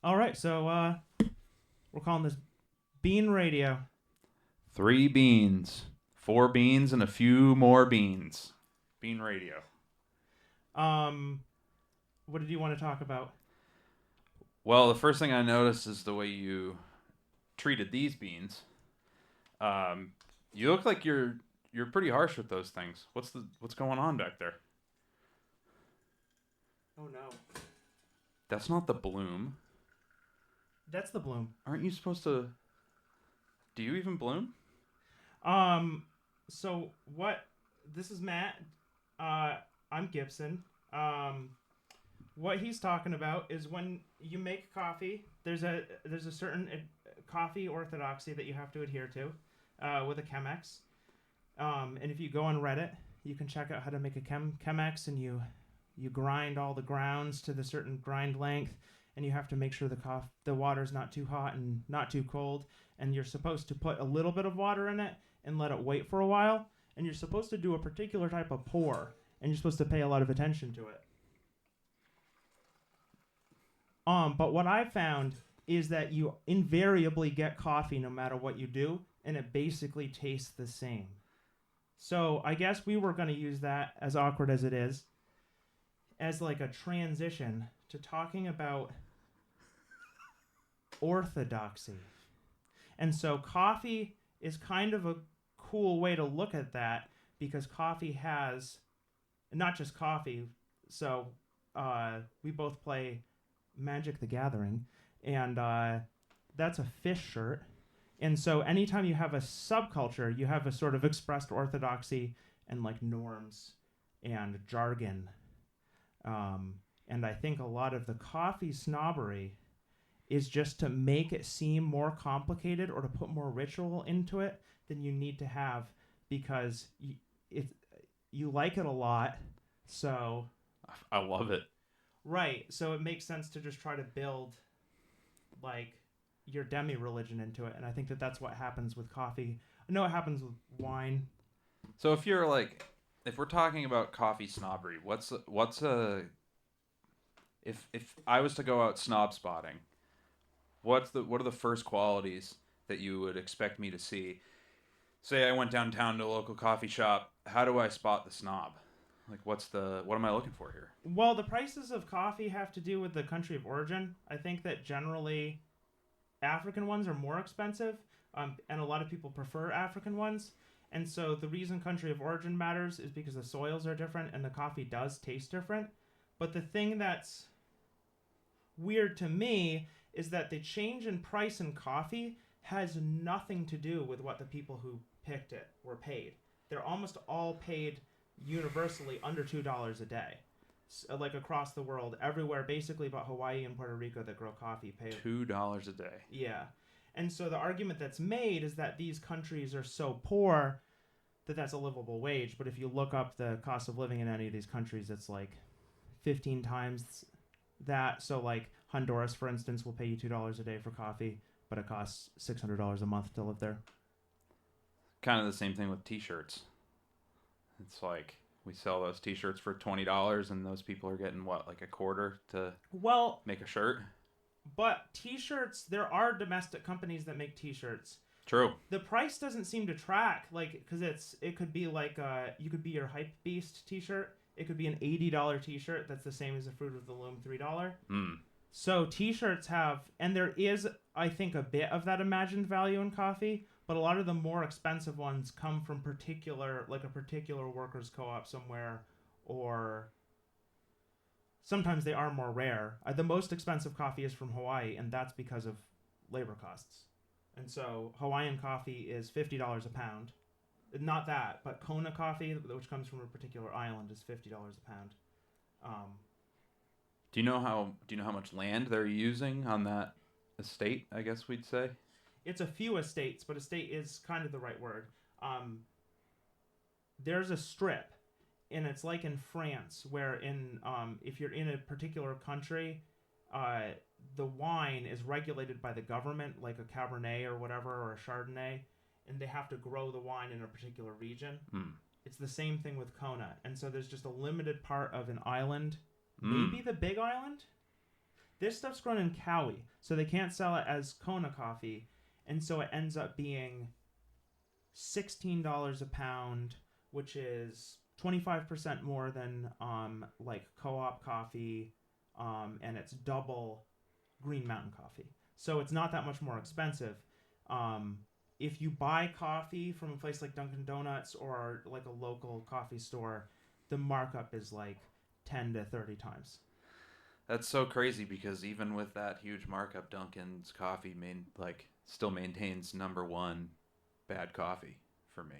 All right, so we're calling this Bean Radio. 3 beans. 4 beans and a few more beans. Bean radio. Um, what did you want to talk about? Well, the first thing I noticed is the way you treated these beans. Um, you look like you're pretty harsh with those things. What's going on back there? Oh no, That's not the bloom. that's the bloom. Aren't you supposed to? Do you even bloom? Um, so what? This is Matt. Uh, I'm Gibson. What he's talking about is when you make coffee. There's a certain coffee orthodoxy that you have to adhere to, with a Chemex. And if you go on Reddit, you can check out how to make a Chemex, and you grind all the grounds to the certain grind length, and you have to make sure the water's not too hot and not too cold, and you're supposed to put a little bit of water in it and let it wait for a while, and you're supposed to do a particular type of pour, and you're supposed to pay a lot of attention to it. But what I found is that you invariably get coffee no matter what you do, and it basically tastes the same. So I guess we were going to use that, as awkward as it is, as like a transition to talking about orthodoxy. And so coffee is kind of a cool way to look at that, because coffee has not just coffee. So we both play Magic the Gathering, and that's a fish shirt. And so anytime you have a subculture, you have a sort of expressed orthodoxy and like norms and jargon. And I think a lot of the coffee snobbery is just to make it seem more complicated or to put more ritual into it than you need to have, because you like it a lot. So I love it. right, so it makes sense to just try to build like your demi-religion into it, and I think that that's what happens with coffee. I know it happens with wine. So if we're talking about coffee snobbery, what's a if I was to go out snob spotting, what are the first qualities that you would expect me to see? Say I went downtown to a local coffee shop. How do I spot the snob? Like what am I looking for here? Well, the prices of coffee have to do with the country of origin. I think that generally African ones are more expensive, and a lot of people prefer African ones. And so the reason country of origin matters is because the soils are different and the coffee does taste different. But the thing that's weird to me is that the change in price in coffee has nothing to do with what the people who picked it were paid. They're almost all paid universally under $2 a day. Like across the world, everywhere, basically but Hawaii and Puerto Rico that grow coffee pay $2 a day. yeah. And so the argument that's made is that these countries are so poor that that's a livable wage. But if you look up the cost of living in any of these countries, it's like 15 times that. So like Honduras, for instance, will pay you $2 a day for coffee, but it costs $600 a month to live there. Kind of the same thing with t-shirts. It's like we sell those t-shirts for $20 and those people are getting what, like a quarter to Well, make a shirt? but t-shirts, there are domestic companies that make t-shirts. True. The price doesn't seem to track, like, because it could be like you could be your Hype Beast t-shirt. It could be an $80 t-shirt that's the same as the Fruit of the Loom $3. So t-shirts have, and there is, I think, a bit of that imagined value in coffee, but a lot of the more expensive ones come from a particular workers' co-op somewhere, or sometimes they are more rare. The most expensive coffee is from Hawaii, and that's because of labor costs. And so Hawaiian coffee is $50 a pound. Not that, but Kona coffee, which comes from a particular island, is $50 a pound. Do you know how much land they're using on that estate, I guess we'd say? It's a few estates, but estate is kind of the right word. There's a strip, and it's like in France, where if you're in a particular country, the wine is regulated by the government, like a Cabernet or whatever, or a Chardonnay, and they have to grow the wine in a particular region. It's the same thing with Kona, and so there's just a limited part of an island, maybe the Big Island, This stuff's grown in Cowie, so they can't sell it as Kona coffee, and so it ends up being $16 a pound, which is 25% more than like Co-op coffee, and it's double Green Mountain coffee. So it's not that much more expensive. If you buy coffee from a place like Dunkin' Donuts or like a local coffee store, the markup is like 10 to 30 times. That's so crazy because even with that huge markup, Dunkin's coffee still maintains number one bad coffee for me.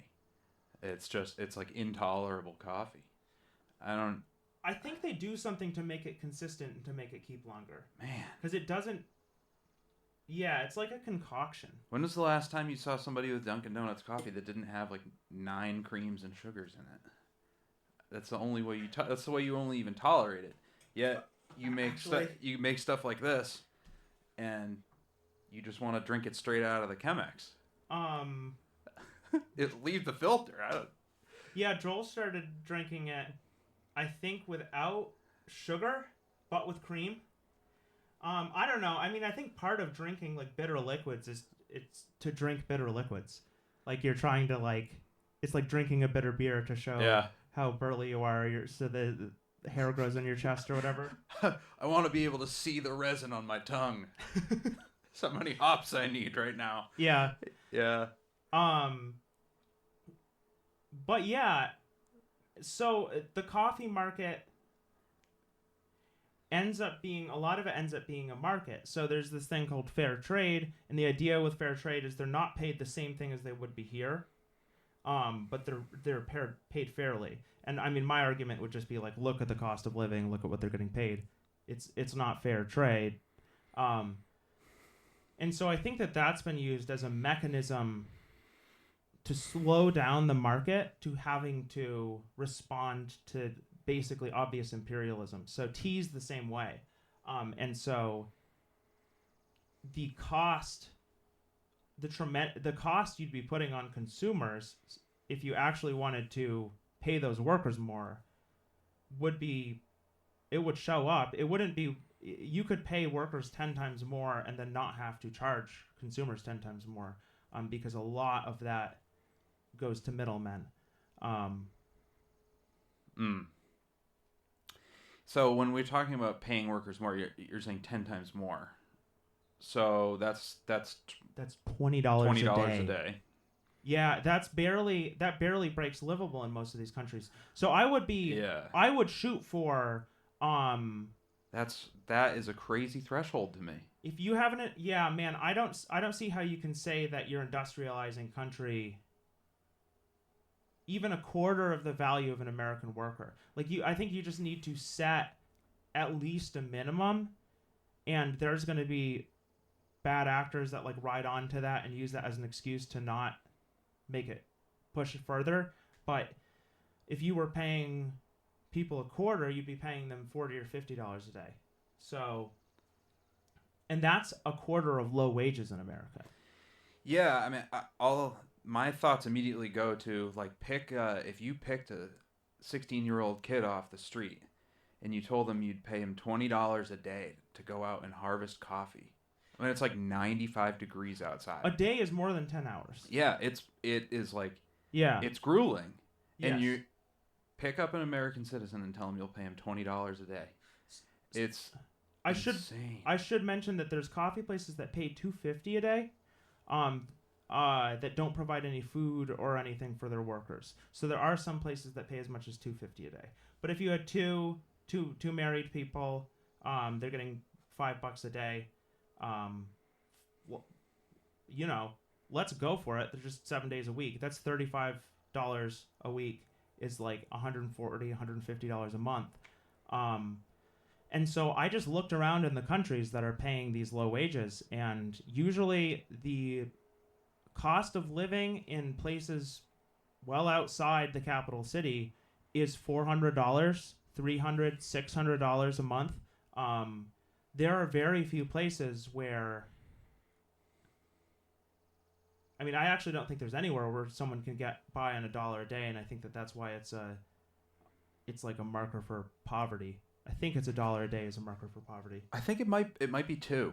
It's like intolerable coffee. I think they do something to make it consistent and to make it keep longer. Man. Because it doesn't. Yeah, it's like a concoction. When was the last time you saw somebody with Dunkin' Donuts coffee that didn't have like 9 creams and sugars in it? That's the only way that's the way you only even tolerate it. Yet you make stuff like this, and you just want to drink it straight out of the Chemex. Leave the filter. Yeah, Joel started drinking it, I think, without sugar, but with cream. I don't know. I mean, I think part of drinking like bitter liquids is it's to drink bitter liquids. Like you're trying to it's like drinking a bitter beer to show how burly you are, so the hair grows on your chest or whatever. I want to be able to see the resin on my tongue. So many hops I need right now. Yeah. Yeah. But yeah, so the coffee market ends up being a market. So there's this thing called fair trade, and the idea with fair trade is they're not paid the same thing as they would be here, but they're paid fairly. And I mean, my argument would just be like, look at the cost of living, look at what they're getting paid. It's not fair trade, and so I think that's been used as a mechanism to slow down the market to having to respond to basically obvious imperialism. So tea's the same way. And so the cost you'd be putting on consumers if you actually wanted to pay those workers more would show up. It wouldn't be, you could pay workers 10 times more and then not have to charge consumers 10 times more, because a lot of that goes to middlemen. So when we're talking about paying workers more, you're saying 10 times more. So that's $20 a day. Yeah, that barely breaks livable in most of these countries. So I would shoot for that is a crazy threshold to me. If you haven't, yeah, man, I don't see how you can say that your industrializing country even a quarter of the value of an American worker. I think you just need to set at least a minimum, and there's going to be bad actors that ride onto that and use that as an excuse to not make it push it further. But if you were paying people a quarter, you'd be paying them $40 or $50 a day. So, and that's a quarter of low wages in America. Yeah, I mean, my thoughts immediately go to if you picked a 16-year-old kid off the street and you told him you'd pay him $20 a day to go out and harvest coffee. I mean, it's 95 degrees outside. A day is more than 10 hours. Yeah, it is it's grueling. Yes. And you pick up an American citizen and tell him you'll pay him $20 a day. It's insane. I should mention that there's coffee places that pay $2.50 a day. That don't provide any food or anything for their workers. So there are some places that pay as much as $2.50 a day. But if you had two married people, they're getting $5 a day. Well, let's go for it. They're just 7 days a week. That's $35 a week. Is $140, $150 a month. And so I just looked around in the countries that are paying these low wages, and usually the cost of living in places well outside the capital city is $400, $300, $600 a month. There are very few places where, I mean, I actually don't think there's anywhere where someone can get by on $1 a day, and I think that's why it's like a marker for poverty. I think it's $1 a day is a marker for poverty. I think it might be two.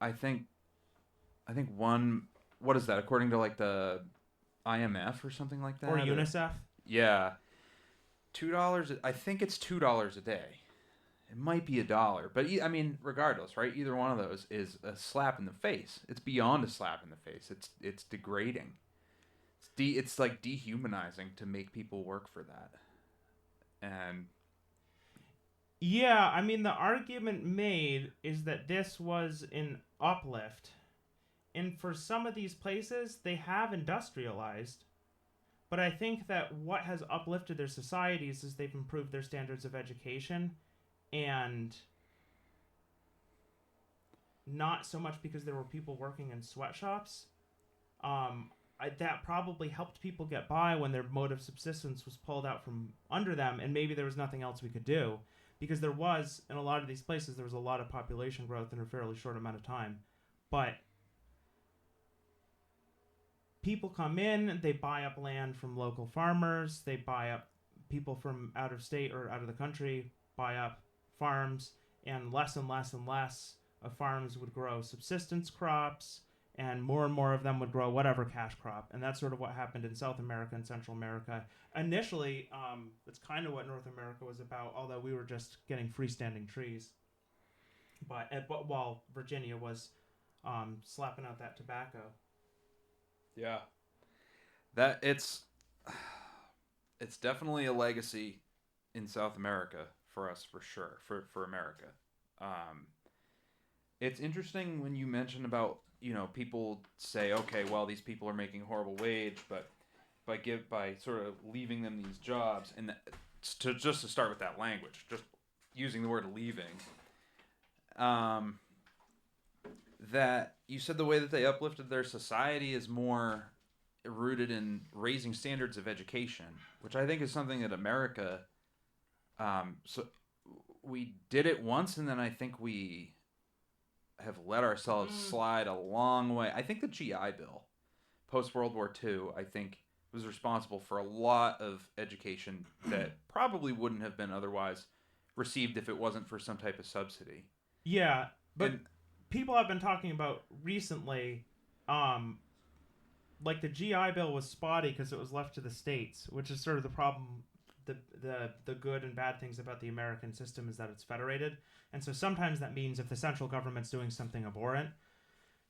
I think one. What is that? According to like the IMF or something like that, Or UNICEF. yeah, $2. I think it's $2 a day. It might be $1, but I mean, regardless, right? Either one of those is a slap in the face. It's beyond a slap in the face. It's degrading. It's like dehumanizing to make people work for that. And Yeah, I mean, the argument made is that this was an uplift. And for some of these places, they have industrialized. But I think that what has uplifted their societies is they've improved their standards of education. And not so much because there were people working in sweatshops. That probably helped people get by when their mode of subsistence was pulled out from under them, and maybe there was nothing else we could do. Because there was, in a lot of these places, there was a lot of population growth in a fairly short amount of time. But people come in, they buy up land from local farmers, they buy up people from out of state or out of the country, buy up farms, and less and less of farms would grow subsistence crops, and more of them would grow whatever cash crop. And that's sort of what happened in South America and Central America. Initially, it's kind of what North America was about, although we were just getting freestanding trees. But while Virginia was slapping out that tobacco. yeah, that it's definitely a legacy in South America for us, for sure, for America. It's interesting when you mention about, people say, okay, well, these people are making horrible wage, but by sort of leaving them these jobs, and just to start with that language, just using the word leaving, that you said the way that they uplifted their society is more rooted in raising standards of education, which I think is something that America, so we did it once, and then I think we have let ourselves slide a long way. I think the GI Bill, post World War II, I think was responsible for a lot of education that probably wouldn't have been otherwise received if it wasn't for some type of subsidy. Yeah, but people have been talking about recently, like the GI Bill was spotty because it was left to the states, which is sort of the problem. The good and bad things about the American system is that it's federated, and so sometimes that means if the central government's doing something abhorrent,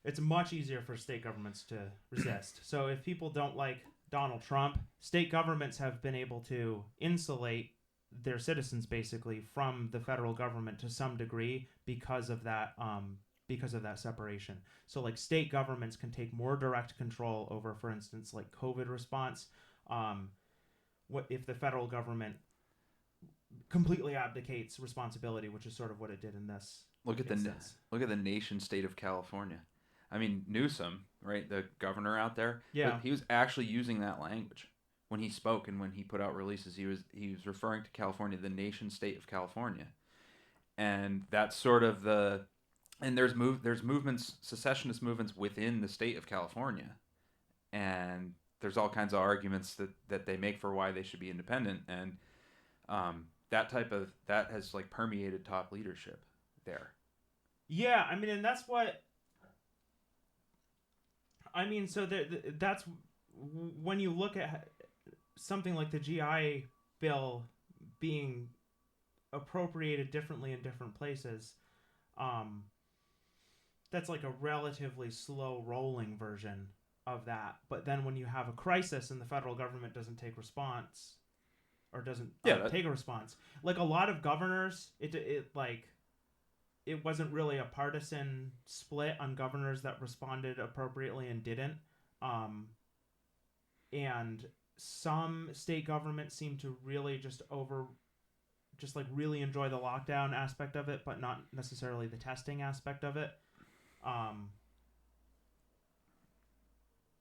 it's much easier for state governments to resist. So if people don't like Donald Trump, state governments have been able to insulate their citizens basically from the federal government to some degree because of that separation. So like state governments can take more direct control over, for instance, like COVID response. What if the federal government completely abdicates responsibility, which is sort of what it did in this instance. Look at the nation state of California. I mean, Newsom, right, the governor out there, yeah, he was actually using that language when he spoke and when he put out releases. He was referring to California, the nation state of California, and that's sort of there's movements, secessionist movements within the state of California, and there's all kinds of arguments that they make for why they should be independent, and that has like permeated top leadership there. Yeah, I mean, and that's what I mean. So that's when you look at something like the GI Bill being appropriated differently in different places. That's like a relatively slow rolling version of that. But then when you have a crisis and the federal government doesn't take response or doesn't take a response, like a lot of governors, it wasn't really a partisan split on governors that responded appropriately and didn't. And some state governments seem to really just really enjoy the lockdown aspect of it, but not necessarily the testing aspect of it.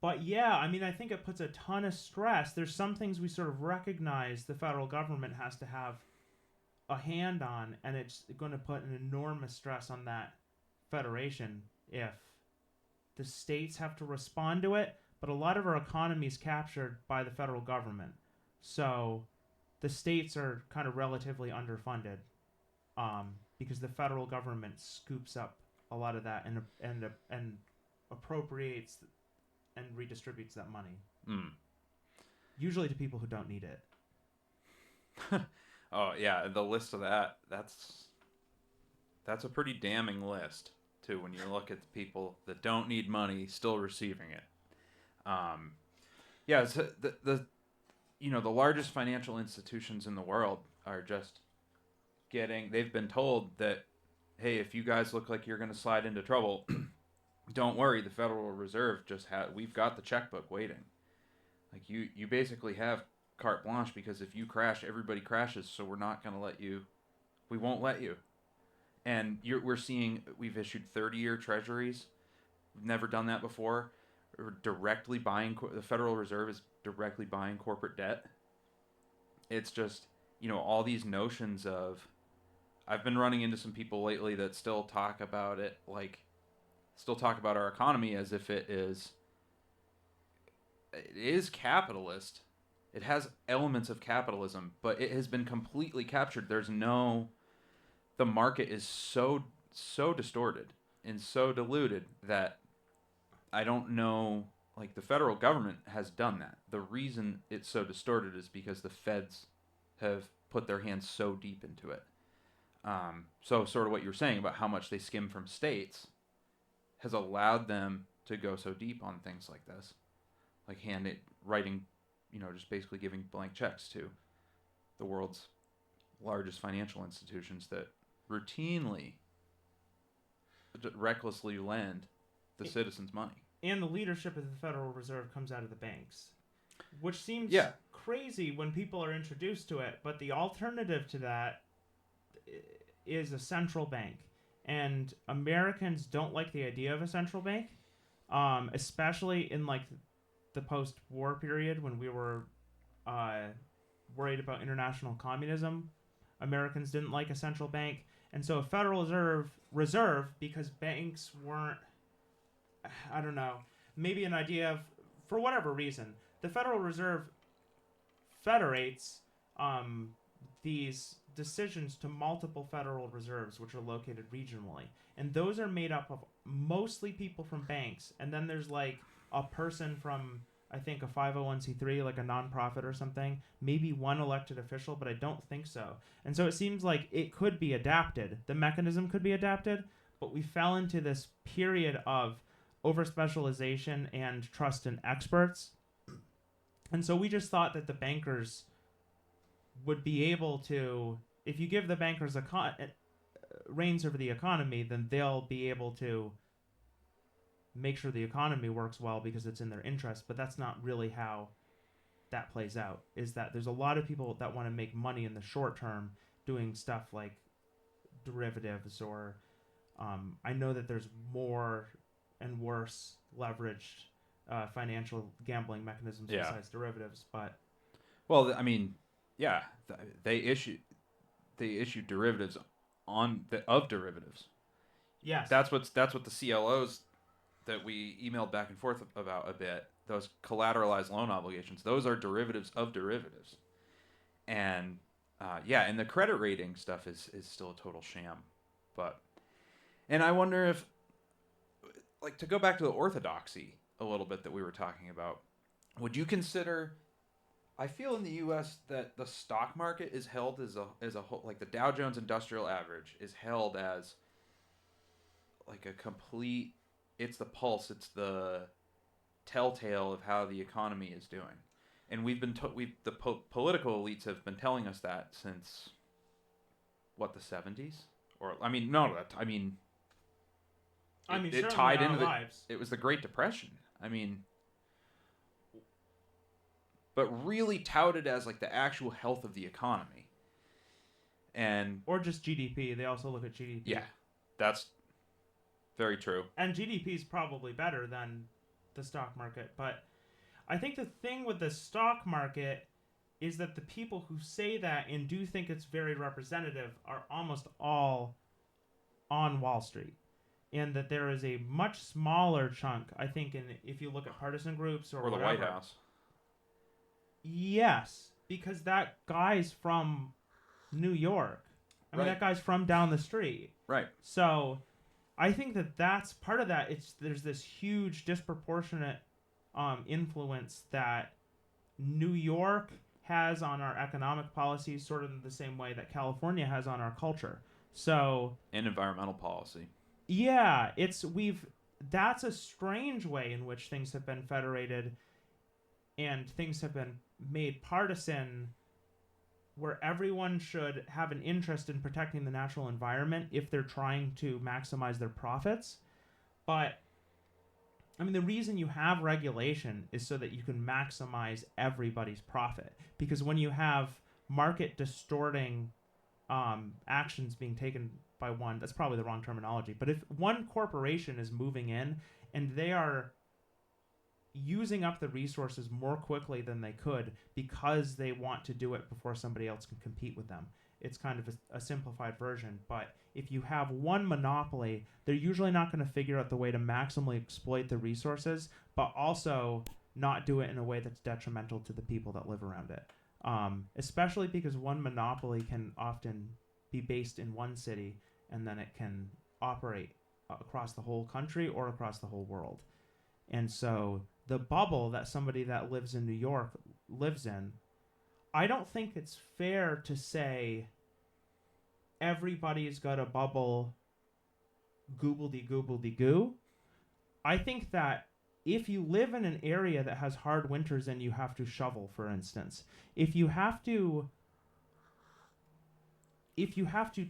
But yeah, I mean, I think it puts a ton of stress. There's some things we sort of recognize the federal government has to have a hand on, and it's going to put an enormous stress on that federation if the states have to respond to it. But a lot of our economy is captured by the federal government. So the states are kind of relatively underfunded. because the federal government scoops up a lot of that and appropriates and redistributes that money, usually to people who don't need it. Oh yeah, the list of that's a pretty damning list too. When you look at the people that don't need money still receiving it. Yeah, it's the the largest financial institutions in the world are just they've been told that, hey, if you guys look like you're going to slide into trouble, don't worry, the Federal Reserve we've got the checkbook waiting. Like you basically have carte blanche, because if you crash, everybody crashes, so we're not going to we won't let you. And we've issued 30-year treasuries. We've never done that before. We're directly buying, the Federal Reserve is directly buying corporate debt. It's just, all these notions of, I've been running into some people lately that still talk about our economy as if it is capitalist. It has elements of capitalism, but it has been completely captured. The market is so distorted and so diluted that I don't know, the federal government has done that. The reason it's so distorted is because the feds have put their hands so deep into it. So sort of what you're saying about how much they skim from states has allowed them to go so deep on things like this. Like writing, just basically giving blank checks to the world's largest financial institutions that routinely, recklessly lend the citizens money. And the leadership of the Federal Reserve comes out of the banks, which seems crazy when people are introduced to it. But the alternative to that is a central bank. And Americans don't like the idea of a central bank, especially in the post-war period when we were worried about international communism. Americans didn't like a central bank. And so a Federal Reserve, because banks weren't, I don't know, maybe an idea of, for whatever reason, the Federal Reserve federates these decisions to multiple Federal Reserves, which are located regionally. And those are made up of mostly people from banks. And then there's a person from, I think, a 501c3, like a nonprofit or something, maybe one elected official, but I don't think so. And so it seems like it could be adapted. The mechanism could be adapted, but we fell into this period of over-specialization and trust in experts. And so we just thought that the bankers would be able to, if you give the bankers reins over the economy, then they'll be able to make sure the economy works well because it's in their interest. But that's not really how that plays out. Is that there's a lot of people that want to make money in the short term doing stuff like derivatives, or I know that there's more and worse leveraged financial gambling mechanisms besides derivatives. But well, I mean, yeah, they issue derivatives of derivatives. Yes, that's what the CLOs that we emailed back and forth about a bit, those collateralized loan obligations, those are derivatives of derivatives. And and the credit rating stuff is still a total sham. And I wonder if, to go back to the orthodoxy a little bit that we were talking about, would you consider, I feel in the U.S. that the stock market is held as a whole, the Dow Jones Industrial Average is held as a complete, it's the pulse, it's the telltale of how the economy is doing. And political elites have been telling us that since, the 70s? Or, it tied into lives. It was the Great Depression. But really touted as the actual health of the economy. Or just GDP. They also look at GDP. Yeah, that's very true. And GDP is probably better than the stock market. But I think the thing with the stock market is that the people who say that and do think it's very representative are almost all on Wall Street. And that there is a much smaller chunk, I think, if you look at partisan groups or the whatever. White House. Yes, because that guy's from New York. I mean, Right. that guy's from down the street. Right. So I think that that's part of that. There's this huge disproportionate influence that New York has on our economic policies, sort of in the same way that California has on our culture. So And environmental policy. yeah, that's a strange way in which things have been federated and things have been made partisan, where everyone should have an interest in protecting the natural environment if they're trying to maximize their profits. But I mean, the reason you have regulation is so that you can maximize everybody's profit. Because when you have market distorting actions being taken by one, that's probably the wrong terminology. But if one corporation is moving in and they are using up the resources more quickly than they could because they want to do it before somebody else can compete with them. It's kind of a simplified version, but if you have one monopoly, they're usually not going to figure out the way to maximally exploit the resources, but also not do it in a way that's detrimental to the people that live around it. Especially because one monopoly can often be based in one city, and then it can operate across the whole country or across the whole world. And so the bubble that somebody that lives in New York lives in, I don't think it's fair to say everybody's got a bubble goobledy goo. I think that if you live in an area that has hard winters and you have to shovel, for instance, if you have to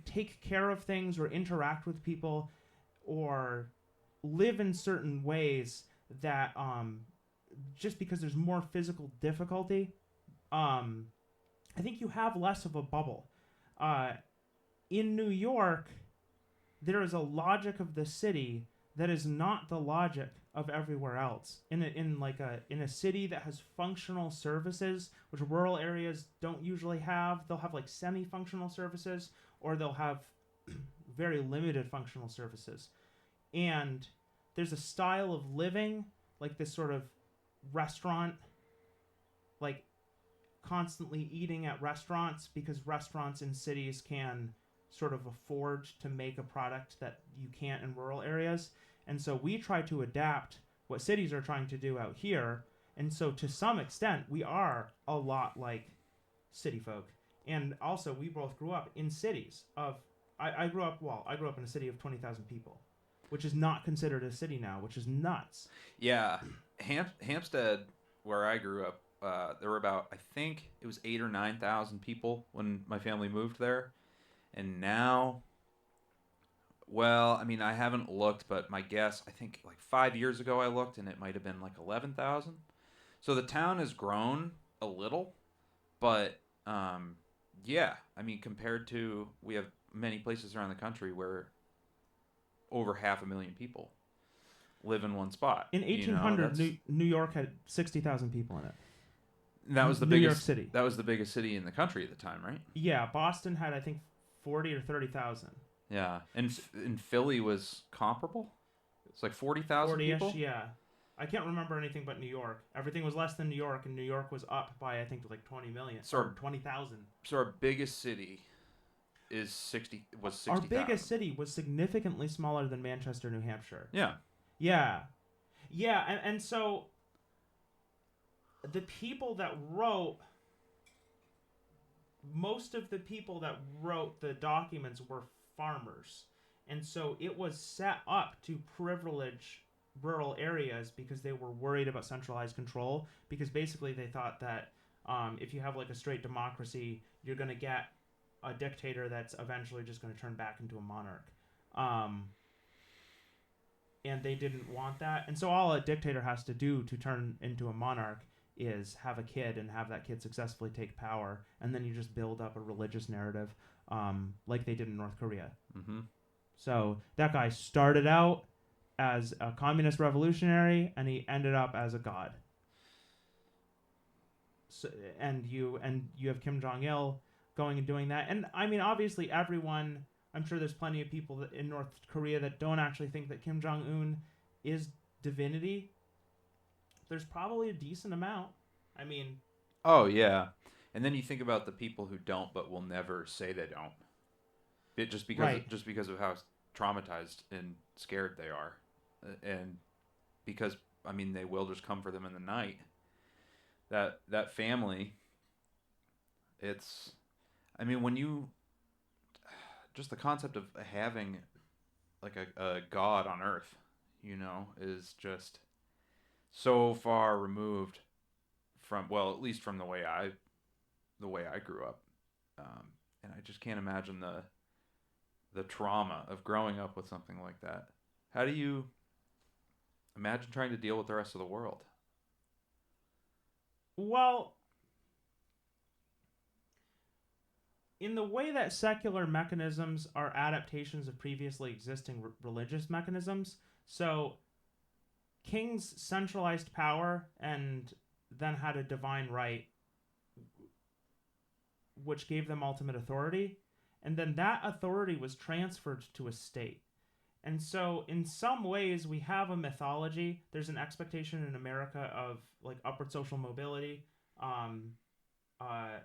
take care of things or interact with people or live in certain ways that just because there's more physical difficulty, I think you have less of a bubble. In New York, there is a logic of the city that is not the logic of everywhere else. In a city that has functional services, which rural areas don't usually have, they'll have like semi-functional services, or they'll have very limited functional services. And there's a style of living, like this sort of restaurant, like constantly eating at restaurants, because restaurants in cities can sort of afford to make a product that you can't in rural areas. And so we try to adapt what cities are trying to do out here. And so to some extent, we are a lot like city folk. And also, we both grew up in cities of, I grew up in a city of 20,000 people, which is not considered a city now, which is nuts. Yeah. Hampstead, where I grew up, there were about, I think it was 8,000 or 9,000 people when my family moved there. And now, well, I mean, I haven't looked, but my guess, I think like 5 years ago I looked and it might have been like 11,000. So the town has grown a little, but yeah, I mean, compared to, we have many places around the country where over 500,000 people live in one spot. In 1800, New York had 60,000 people in it. That was the New biggest York City. That was the biggest city in the country at the time, right? Yeah, Boston had, I think, 40 or 30,000. Yeah, and Philly was comparable. It's like 40,000 people. Yeah. I can't remember anything but New York. Everything was less than New York, and New York was up by, I think, like 20 million. Or 20,000. So our biggest city was 60,000. Our biggest city was significantly smaller than Manchester, New Hampshire. Yeah. Yeah. Yeah, and so the people that wrote, most of the people that wrote the documents were farmers. And so it was set up to privilege rural areas because they were worried about centralized control, because basically they thought that if you have like a straight democracy, you're going to get a dictator that's eventually just going to turn back into a monarch. And they didn't want that. And so all a dictator has to do to turn into a monarch is have a kid and have that kid successfully take power. And then you just build up a religious narrative like they did in North Korea. Mm-hmm. So that guy started out as a communist revolutionary, and he ended up as a god. So, and you have Kim Jong-il going and doing that. And I mean, obviously, everyone, I'm sure there's plenty of people in North Korea that don't actually think that Kim Jong-un is divinity. There's probably a decent amount. I mean... Oh, yeah. And then you think about the people who don't but will never say they don't. Right. just because of how traumatized and scared they are, and because I mean they will just come for them in the night. That family, it's I mean when you just the concept of having like a god on earth, is just so far removed from, well, at least from the way I grew up, um, and I just can't imagine the trauma of growing up with something like that. How do you imagine trying to deal with the rest of the world? Well, in the way that secular mechanisms are adaptations of previously existing religious mechanisms, so kings centralized power and then had a divine right, which gave them ultimate authority, and then that authority was transferred to a state. And so, in some ways, we have a mythology. There's an expectation in America of like upward social mobility. Um, uh,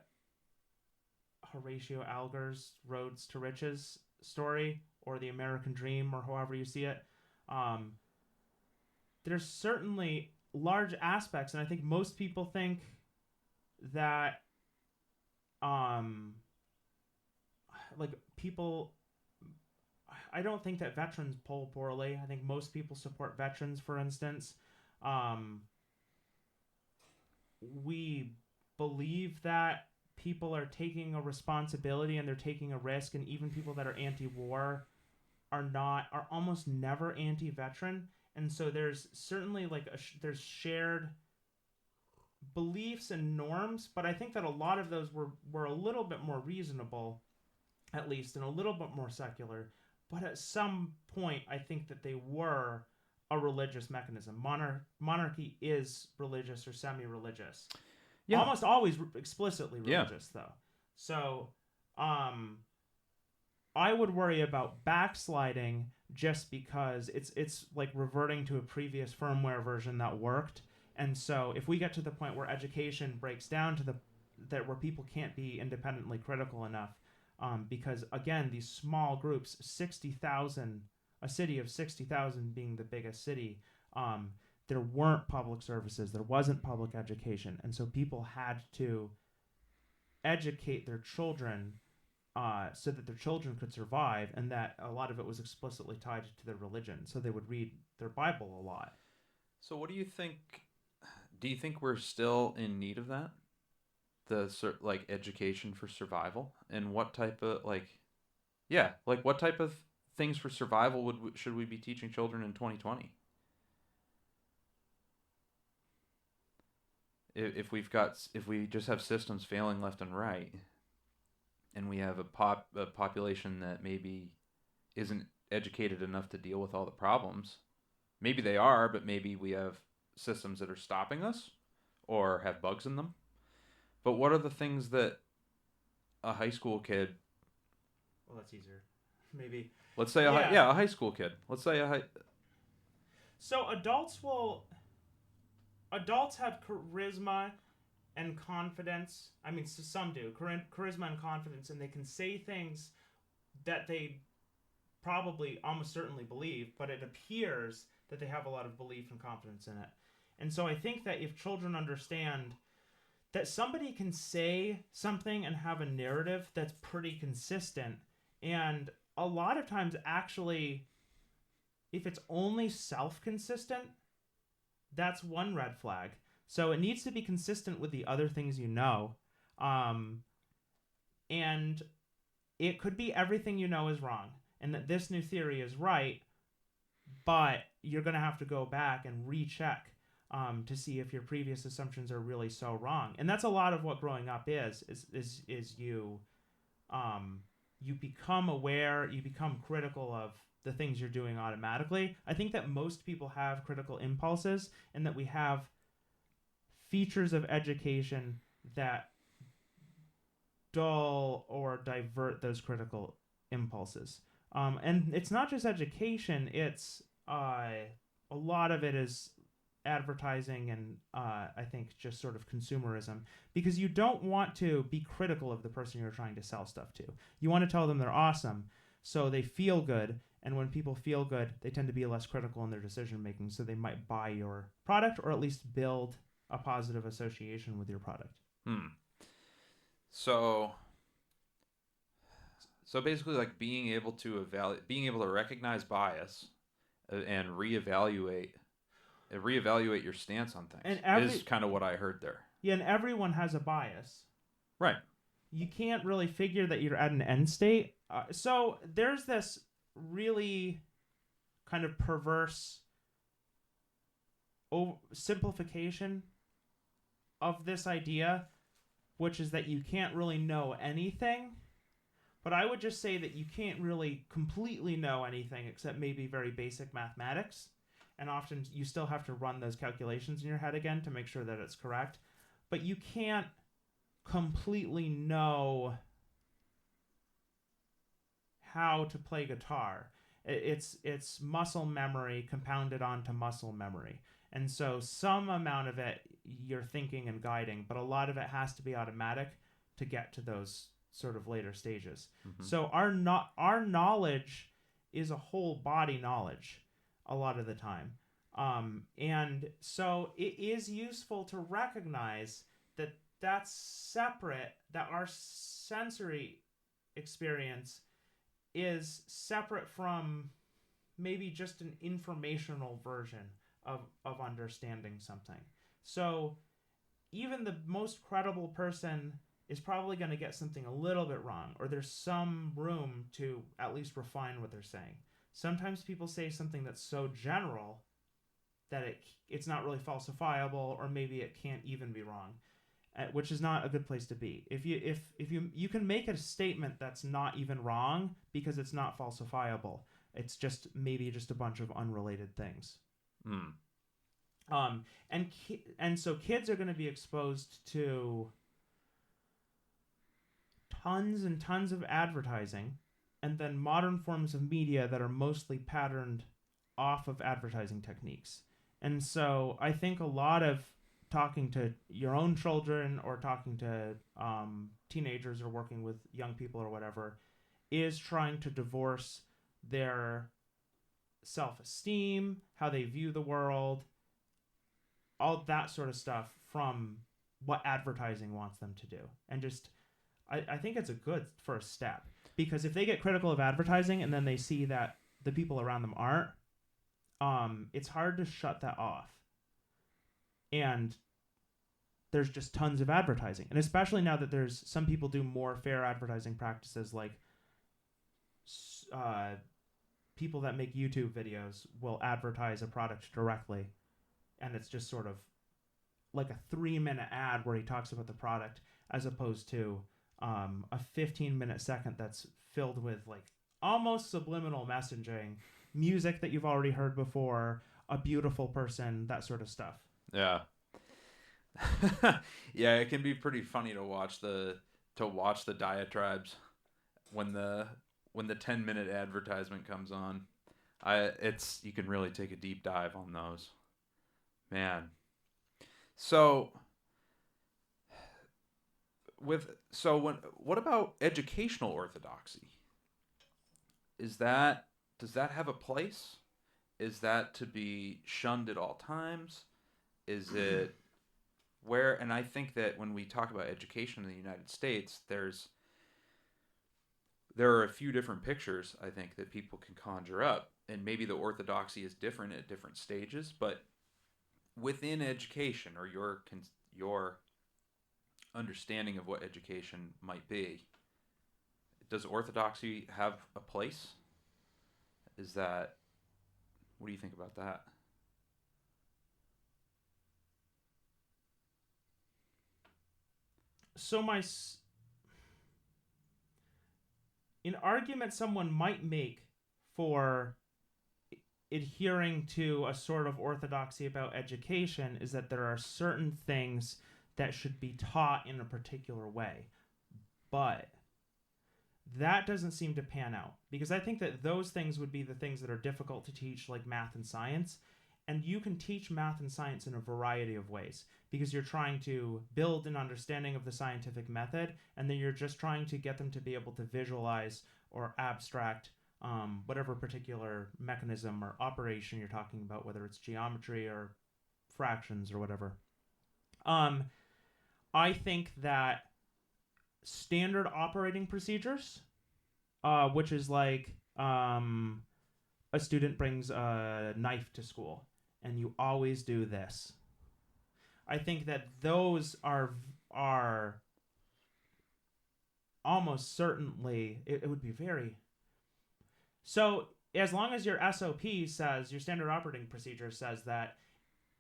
Horatio Alger's Roads to Riches story, or the American Dream, or however you see it. Um, there's certainly large aspects, and I think most people think that, um, like people. I don't think that veterans poll poorly. I think most people support veterans, for instance. Um, we believe that people are taking a responsibility and they're taking a risk, and even people that are anti-war are almost never anti-veteran. And so there's certainly like there's shared beliefs and norms, but I think that a lot of those were a little bit more reasonable, at least, and a little bit more secular. But at some point, I think that they were a religious mechanism. Monarchy is religious or semi-religious. Yeah, Almost always explicitly yeah. religious, though. So, um, I would worry about backsliding just because it's like reverting to a previous firmware version that worked. And so if we get to the point where education breaks down to the that where people can't be independently critical enough, because again these small groups, 60,000, a city of 60,000 being the biggest city, um, there weren't public services, there wasn't public education, and so people had to educate their children so that their children could survive, and that a lot of it was explicitly tied to their religion. So they would read their Bible a lot. So what do you think? Do you think we're still in need of that? Like education for survival, and what type of yeah, like what type of things for survival should we be teaching children in 2020? If we just have systems failing left and right, and we have a population that maybe isn't educated enough to deal with all the problems. Maybe they are, but maybe we have systems that are stopping us or have bugs in them. But what are the things that a high school kid, Well, that's easier. Maybe. let's say Yeah. a high school kid, let's say a high, So adults have charisma and confidence. I mean, some do charisma and confidence, and they can say things that they probably almost certainly believe, but it appears that they have a lot of belief and confidence in it. And so I think that if children understand that somebody can say something and have a narrative that's pretty consistent, and a lot of times actually, if it's only self-consistent, that's one red flag. So it needs to be consistent with the other things you know. Um, and it could be everything you know is wrong and that this new theory is right, but you're going to have to go back and recheck, to see if your previous assumptions are really so wrong. And that's a lot of what growing up is you, you become aware, you become critical of the things you're doing automatically. I think that most people have critical impulses, and that we have features of education that dull or divert those critical impulses. And it's not just education, it's a lot of it is advertising and I think just sort of consumerism, because you don't want to be critical of the person you're trying to sell stuff to. You want to tell them they're awesome so they feel good, and when people feel good, they tend to be less critical in their decision making, so they might buy your product or at least build a positive association with your product. So basically, like being able to recognize bias and reevaluate your stance on things is kind of what I heard there. Yeah, and everyone has a bias. Right. You can't really figure that you're at an end state. So there's this really kind of perverse simplification of this idea, which is that you can't really know anything. But I would just say that you can't really completely know anything except maybe very basic mathematics. And often you still have to run those calculations in your head again to make sure that it's correct. But you can't completely know how to play guitar. It's muscle memory compounded onto muscle memory. And so some amount of it you're thinking and guiding, but a lot of it has to be automatic to get to those sort of later stages. Mm-hmm. So our knowledge is a whole body knowledge a lot of the time. And so it is useful to recognize that that's separate, that our sensory experience is separate from maybe just an informational version of understanding something. So even the most credible person is probably going to get something a little bit wrong, or there's some room to at least refine what they're saying. Sometimes people say something that's so general that it's not really falsifiable, or maybe it can't even be wrong, which is not a good place to be. If you can make a statement that's not even wrong because it's not falsifiable, it's just maybe just a bunch of unrelated things. And so kids are going to be exposed to tons and tons of advertising, and then modern forms of media that are mostly patterned off of advertising techniques. And so I think a lot of talking to your own children or talking to teenagers or working with young people or whatever is trying to divorce their self-esteem, how they view the world, all that sort of stuff from what advertising wants them to do. And just I think it's a good first step, because if they get critical of advertising and then they see that the people around them aren't, it's hard to shut that off. And there's just tons of advertising. And especially now that there's some people do more fair advertising practices, like people that make YouTube videos will advertise a product directly. And it's just sort of like a 3-minute ad where he talks about the product, as opposed to a 15-minute second that's filled with like almost subliminal messaging, music that you've already heard before, a beautiful person, that sort of stuff. Yeah. Yeah, it can be pretty funny to watch the diatribes when the 10-minute advertisement comes on. You can really take a deep dive on those. Man. So what about educational orthodoxy? Does that have a place? Is that to be shunned at all times? Is it where? And I think that when we talk about education in the United States, there are a few different pictures I think that people can conjure up, and maybe the orthodoxy is different at different stages, but within education, or your understanding of what education might be, does orthodoxy have a place? What do you think about that? So an argument someone might make for adhering to a sort of orthodoxy about education is that there are certain things that should be taught in a particular way. But that doesn't seem to pan out, because I think that those things would be the things that are difficult to teach, like math and science. And you can teach math and science in a variety of ways because you're trying to build an understanding of the scientific method, and then you're just trying to get them to be able to visualize or abstract whatever particular mechanism or operation you're talking about, whether it's geometry or fractions or whatever. I think that standard operating procedures, which is like a student brings a knife to school and you always do this. I think that those are almost certainly it would be very so as long as your SOP says your standard operating procedure says that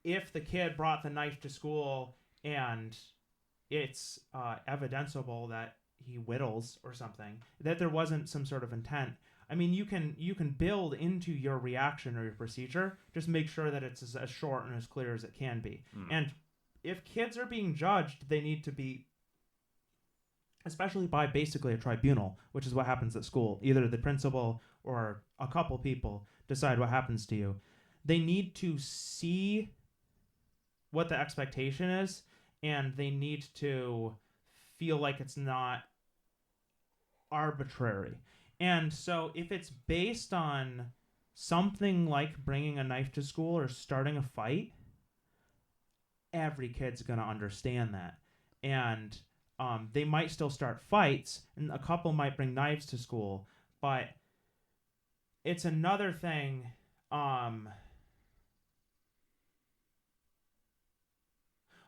if the kid brought the knife to school and it's evidenceable that he whittles or something, that there wasn't some sort of intent. I mean, you can build into your reaction or your procedure. Just make sure that it's as short and as clear as it can be. And if kids are being judged, they need to be, especially by basically a tribunal, which is what happens at school. Either the principal or a couple people decide what happens to you. They need to see what the expectation is, and they need to feel like it's not arbitrary. And so if it's based on something like bringing a knife to school or starting a fight, every kid's going to understand that. And they might still start fights, and a couple might bring knives to school, but it's another thing.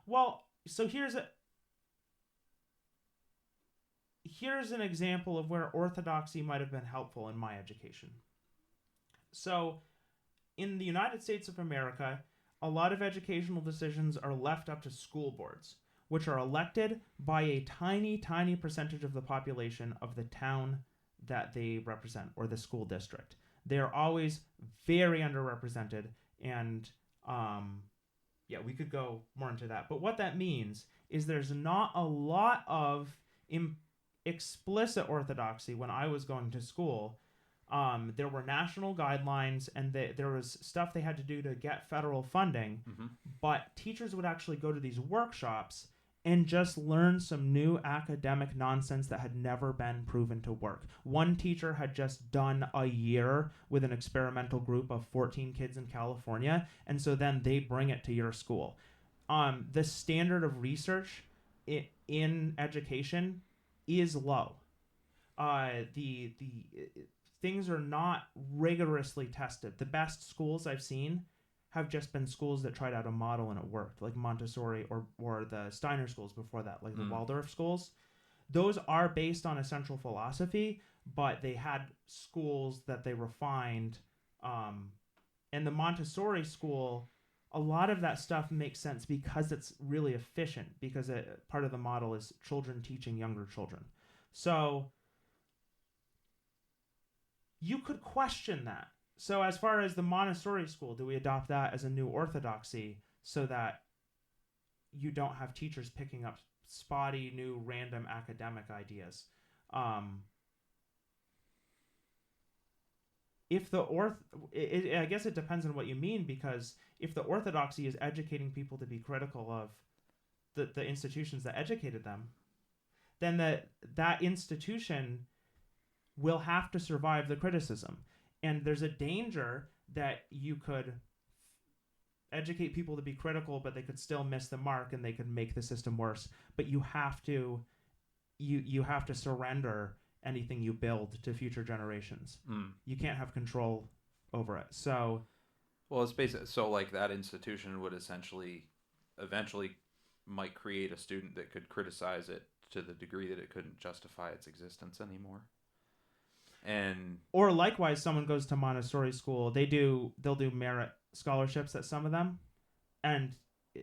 Well, so here's an example of where orthodoxy might have been helpful in my education. So, in the United States of America, a lot of educational decisions are left up to school boards, which are elected by a tiny, tiny percentage of the population of the town that they represent, or the school district. They are always very underrepresented, and yeah, we could go more into that. But what that means is there's not a lot of explicit orthodoxy when I was going to school. There were national guidelines, and there was stuff they had to do to get federal funding, but teachers would actually go to these workshops and just learn some new academic nonsense that had never been proven to work. One teacher had just done a year with an experimental group of 14 kids in California, and so then they bring it to your school. The standard of research in education is low. The things are not rigorously tested. The best schools I've seen have just been schools that tried out a model and it worked, like Montessori or the Steiner schools before that, like the Waldorf schools. Those are based on a central philosophy, but they had schools that they refined. And the Montessori school, a lot of that stuff makes sense because it's really efficient, because part of the model is children teaching younger children. So you could question that. So as far as the Montessori school, do we adopt that as a new orthodoxy so that you don't have teachers picking up spotty, new, random academic ideas? If the I guess it depends on what you mean, because if the orthodoxy is educating people to be critical of the institutions that educated them, then that institution will have to survive the criticism. And there's a danger that you could educate people to be critical, but they could still miss the mark and they could make the system worse. But you have to surrender anything you build to future generations. You can't have control over it. So, well, it's basically so like that institution would eventually might create a student that could criticize it to the degree that it couldn't justify its existence anymore. Or likewise, someone goes to Montessori school. They'll do merit scholarships at some of them, and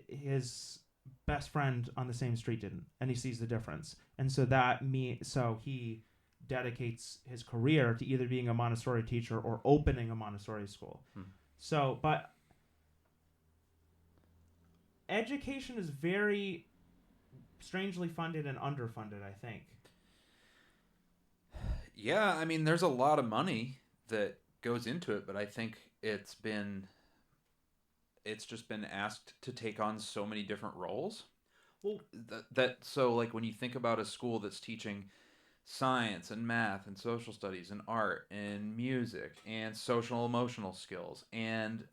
his best friend on the same street didn't, and he sees the difference, and so he dedicates his career to either being a Montessori teacher or opening a Montessori school. So, but education is very strangely funded and underfunded, I think. Yeah, I mean, there's a lot of money that goes into it, but I think it's been it's just been asked to take on so many different roles. Well, So like when you think about a school that's teaching science and math and social studies and art and music and social emotional skills and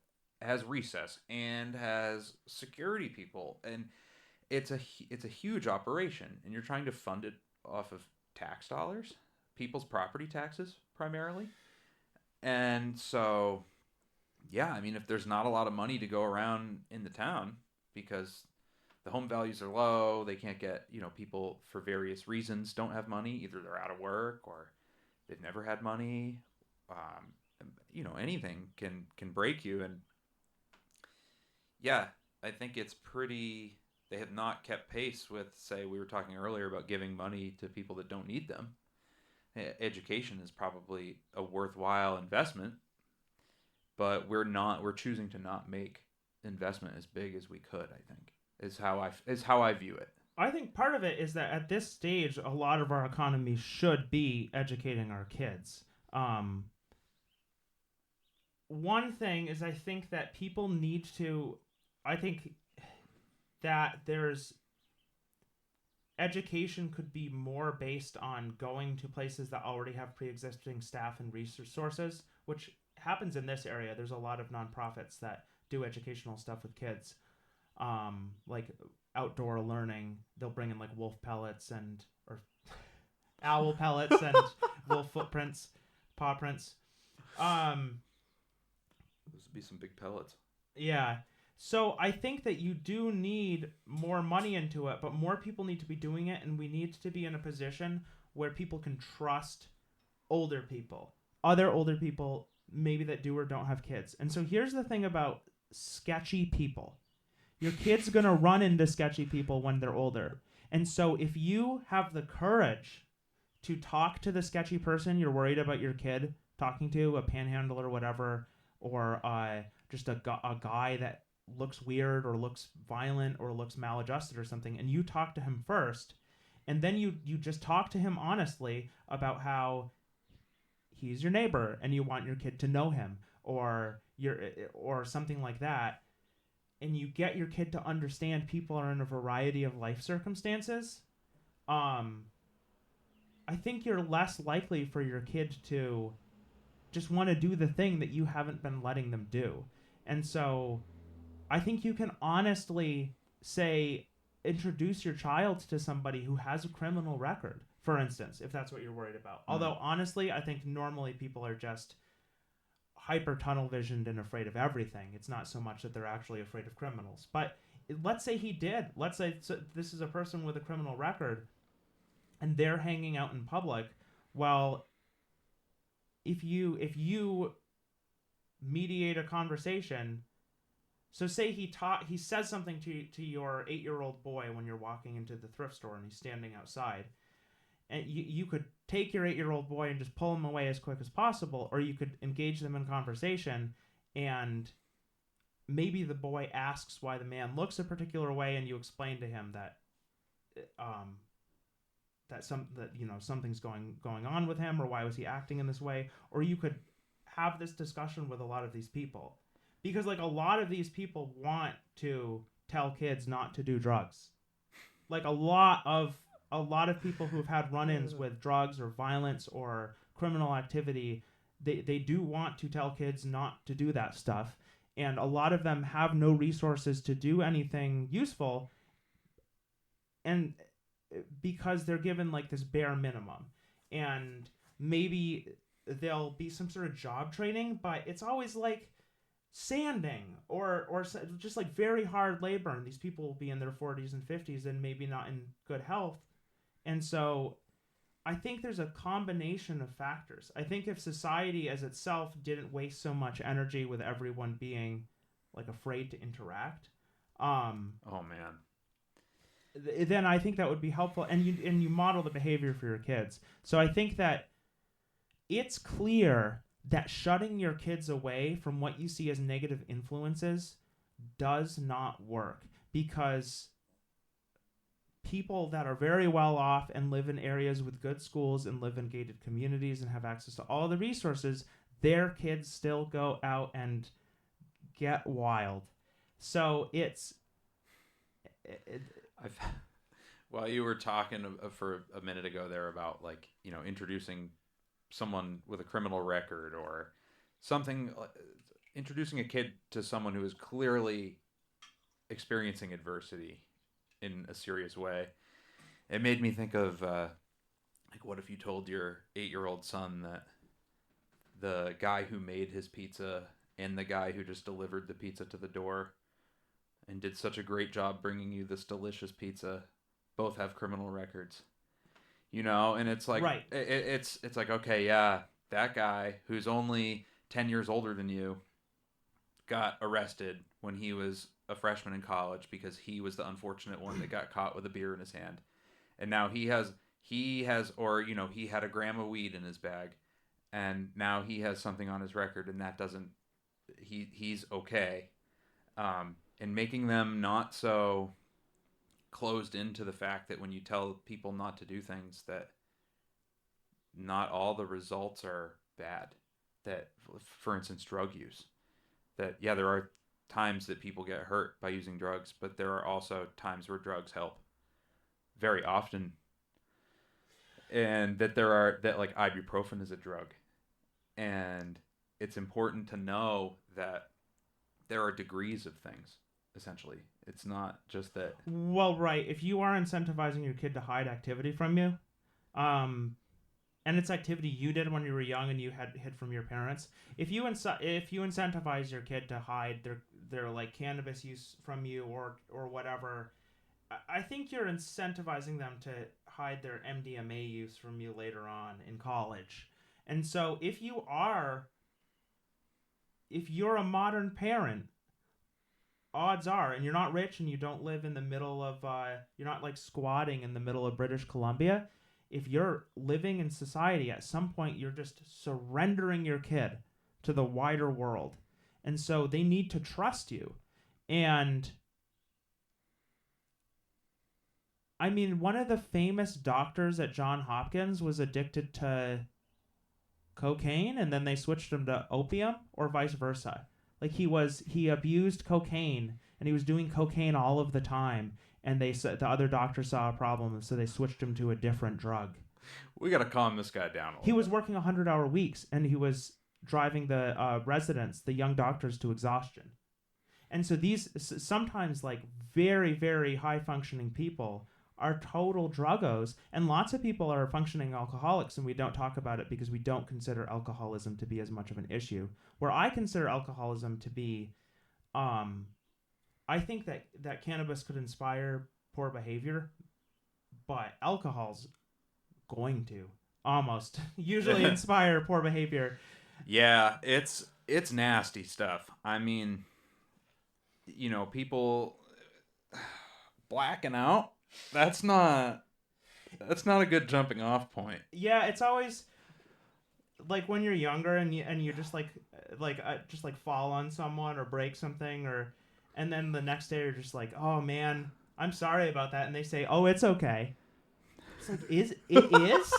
has recess and has security people, and it's a huge operation, and you're trying to fund it off of tax dollars, people's property taxes primarily. And so yeah, I mean, if there's not a lot of money to go around in the town because the home values are low, they can't get, people for various reasons don't have money. Either they're out of work or they've never had money. Anything can break you. And yeah, I think it's pretty. They have not kept pace with, say, we were talking earlier about giving money to people that don't need them. Education is probably a worthwhile investment, but we're choosing to not make investment as big as we could. I think is how I view it. I think part of it is that at this stage, a lot of our economy should be educating our kids. One thing is, I think that people need to. I think that there's education could be more based on going to places that already have pre-existing staff and resources, which happens in this area. There's a lot of nonprofits that do educational stuff with kids, like outdoor learning. They'll bring in like wolf pellets or owl pellets and wolf footprints, paw prints. Those would be some big pellets. Yeah. So I think that you do need more money into it, but more people need to be doing it, and we need to be in a position where people can trust older people, other older people, maybe that do or don't have kids. And so here's the thing about sketchy people. Your kid's going to run into sketchy people when they're older. And so if you have the courage to talk to the sketchy person you're worried about your kid talking to, a panhandler or whatever, or just a guy that looks weird or looks violent or looks maladjusted or something, and you talk to him first, and then you just talk to him honestly about how he's your neighbor and you want your kid to know him, or something like that, and you get your kid to understand people are in a variety of life circumstances, I think you're less likely for your kid to just want to do the thing that you haven't been letting them do. And so I think you can honestly say, introduce your child to somebody who has a criminal record, for instance, if that's what you're worried about. Although, honestly, I think normally people are just hyper tunnel visioned and afraid of everything. It's not so much that they're actually afraid of criminals. But let's say he did. Let's say this is a person with a criminal record and they're hanging out in public. Well, if you mediate a conversation. So say he says something to your 8-year-old boy when you're walking into the thrift store and he's standing outside. And you could take your 8-year-old boy and just pull him away as quick as possible, or you could engage them in conversation, and maybe the boy asks why the man looks a particular way, and you explain to him that something's going on with him, or why was he acting in this way. Or you could have this discussion with a lot of these people. Because like a lot of these people want to tell kids not to do drugs. Like a lot of people who've had run-ins with drugs or violence or criminal activity, they do want to tell kids not to do that stuff. And a lot of them have no resources to do anything useful, and because they're given like this bare minimum. And maybe there'll be some sort of job training, but it's always like sanding or just like very hard labor, and these people will be in their 40s and 50s and maybe not in good health. And so I think there's a combination of factors. I think if society as itself didn't waste so much energy with everyone being like afraid to interact, oh man, then I think that would be helpful, and you model the behavior for your kids. So I think that it's clear that shutting your kids away from what you see as negative influences does not work, because people that are very well off and live in areas with good schools and live in gated communities and have access to all the resources, their kids still go out and get wild. So it's I've While you were talking for a minute ago there about like introducing someone with a criminal record or something, introducing a kid to someone who is clearly experiencing adversity in a serious way, it made me think of like, what if you told your 8-year-old son that the guy who made his pizza and the guy who just delivered the pizza to the door and did such a great job bringing you this delicious pizza both have criminal records, and it's like right. it's like, okay, yeah, that guy who's only 10 years older than you got arrested when he was a freshman in college because he was the unfortunate one that got caught with a beer in his hand, and now he has or he had a gram of weed in his bag, and now he has something on his record, and that doesn't he's okay. And making them not so closed into the fact that when you tell people not to do things, that not all the results are bad. That, for instance, drug use. That, yeah, there are times that people get hurt by using drugs, but there are also times where drugs help. Very often. And that like ibuprofen is a drug. And it's important to know that there are degrees of things, essentially. It's not just that. Well, right. If you are incentivizing your kid to hide activity from you, and it's activity you did when you were young and you had hid from your parents, if you incentivize your kid to hide their like cannabis use from you or whatever, I think you're incentivizing them to hide their MDMA use from you later on in college. And so if you're a modern parent, odds are, and you're not rich and you don't live in the middle of, you're not like squatting in the middle of British Columbia. If you're living in society, at some point you're just surrendering your kid to the wider world. And so they need to trust you. And I mean, one of the famous doctors at Johns Hopkins was addicted to cocaine, and then they switched him to opium, or vice versa. Like he abused cocaine, and he was doing cocaine all of the time, and they said the other doctor saw a problem, so they switched him to a different drug. We got to calm this guy down a little. He was working 100-hour weeks, and he was driving the residents, the young doctors, to exhaustion. And so these sometimes like very, very high functioning people are total druggos, and lots of people are functioning alcoholics, and we don't talk about it because we don't consider alcoholism to be as much of an issue. Where I consider alcoholism to be, I think that cannabis could inspire poor behavior, but alcohol's going to almost usually inspire poor behavior. Yeah, it's nasty stuff. I mean, people blacking out. That's not a good jumping off point. Yeah, it's always like when you're younger and you just just fall on someone or break something, and then the next day you're just like, oh man, I'm sorry about that, and they say, oh, it's okay. It's like, it is?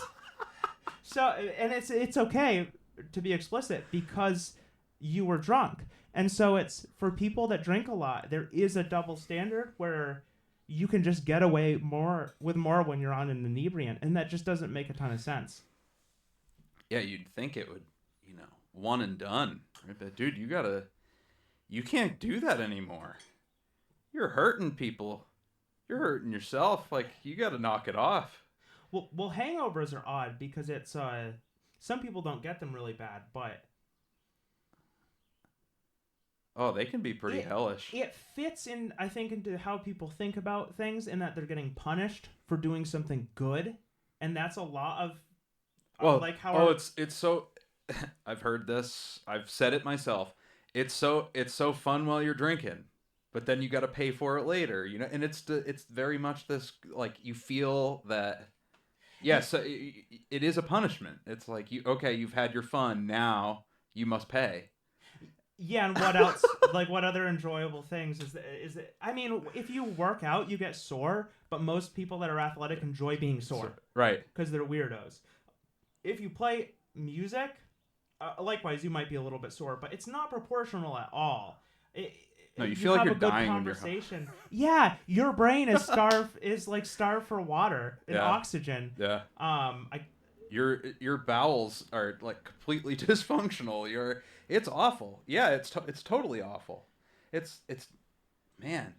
So, and it's okay to be explicit because you were drunk. And so it's for people that drink a lot, there is a double standard where you can just get away with more when you're on an inebriant, and that just doesn't make a ton of sense. Yeah, you'd think it would, one and done. But dude, you can't do that anymore. You're hurting people. You're hurting yourself. Like, you got to knock it off. Well, hangovers are odd because it's some people don't get them really bad, but oh, they can be pretty hellish. It fits in, I think, into how people think about things, in that they're getting punished for doing something good, and that's a lot of like how. It's so. I've heard this. I've said it myself. It's so fun while you're drinking, but then you got to pay for it later, And it's very much this, like, you feel that. Yes, yeah, so it is a punishment. It's like, you've had your fun. Now you must pay. Yeah, and what else? Like, what other enjoyable things is it? I mean, if you work out, you get sore, but most people that are athletic enjoy being sore, right? Because they're weirdos. If you play music, likewise, you might be a little bit sore, but it's not proportional at all. No, you you feel like have you're a good dying conversation. Yeah, your brain is starved for water and Yeah. oxygen. Yeah. I Your bowels are like completely dysfunctional. It's awful. Yeah, it's totally awful. It's man.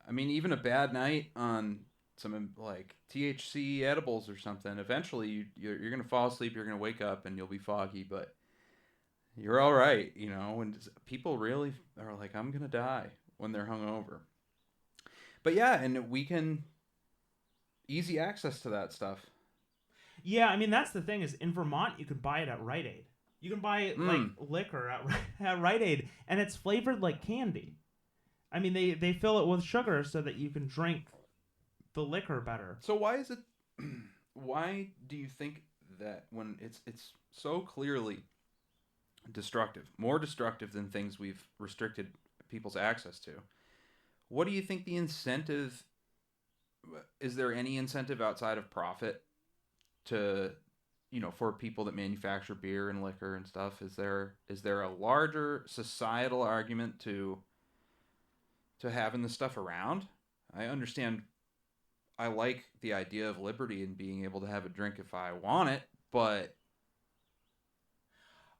I mean, even a bad night on some like THC edibles or something. Eventually, you're gonna fall asleep. You're gonna wake up and you'll be foggy, but you're all right. You know, and people really are like, I'm gonna die when they're hungover. But yeah, and we can easy access to that stuff. Yeah, I mean that's the thing is in Vermont you can buy it at Rite Aid. You can buy like Mm. liquor at at Rite Aid, and it's flavored like candy. I mean they fill it with sugar so that you can drink the liquor better. So why is it? Why do you think that when it's so clearly destructive, more destructive than things we've restricted people's access to? What do you think the incentive? Is there any incentive outside of profit to, for people that manufacture beer and liquor and stuff? Is there a larger societal argument to having this stuff around? I understand. I like the idea of liberty and being able to have a drink if I want it, but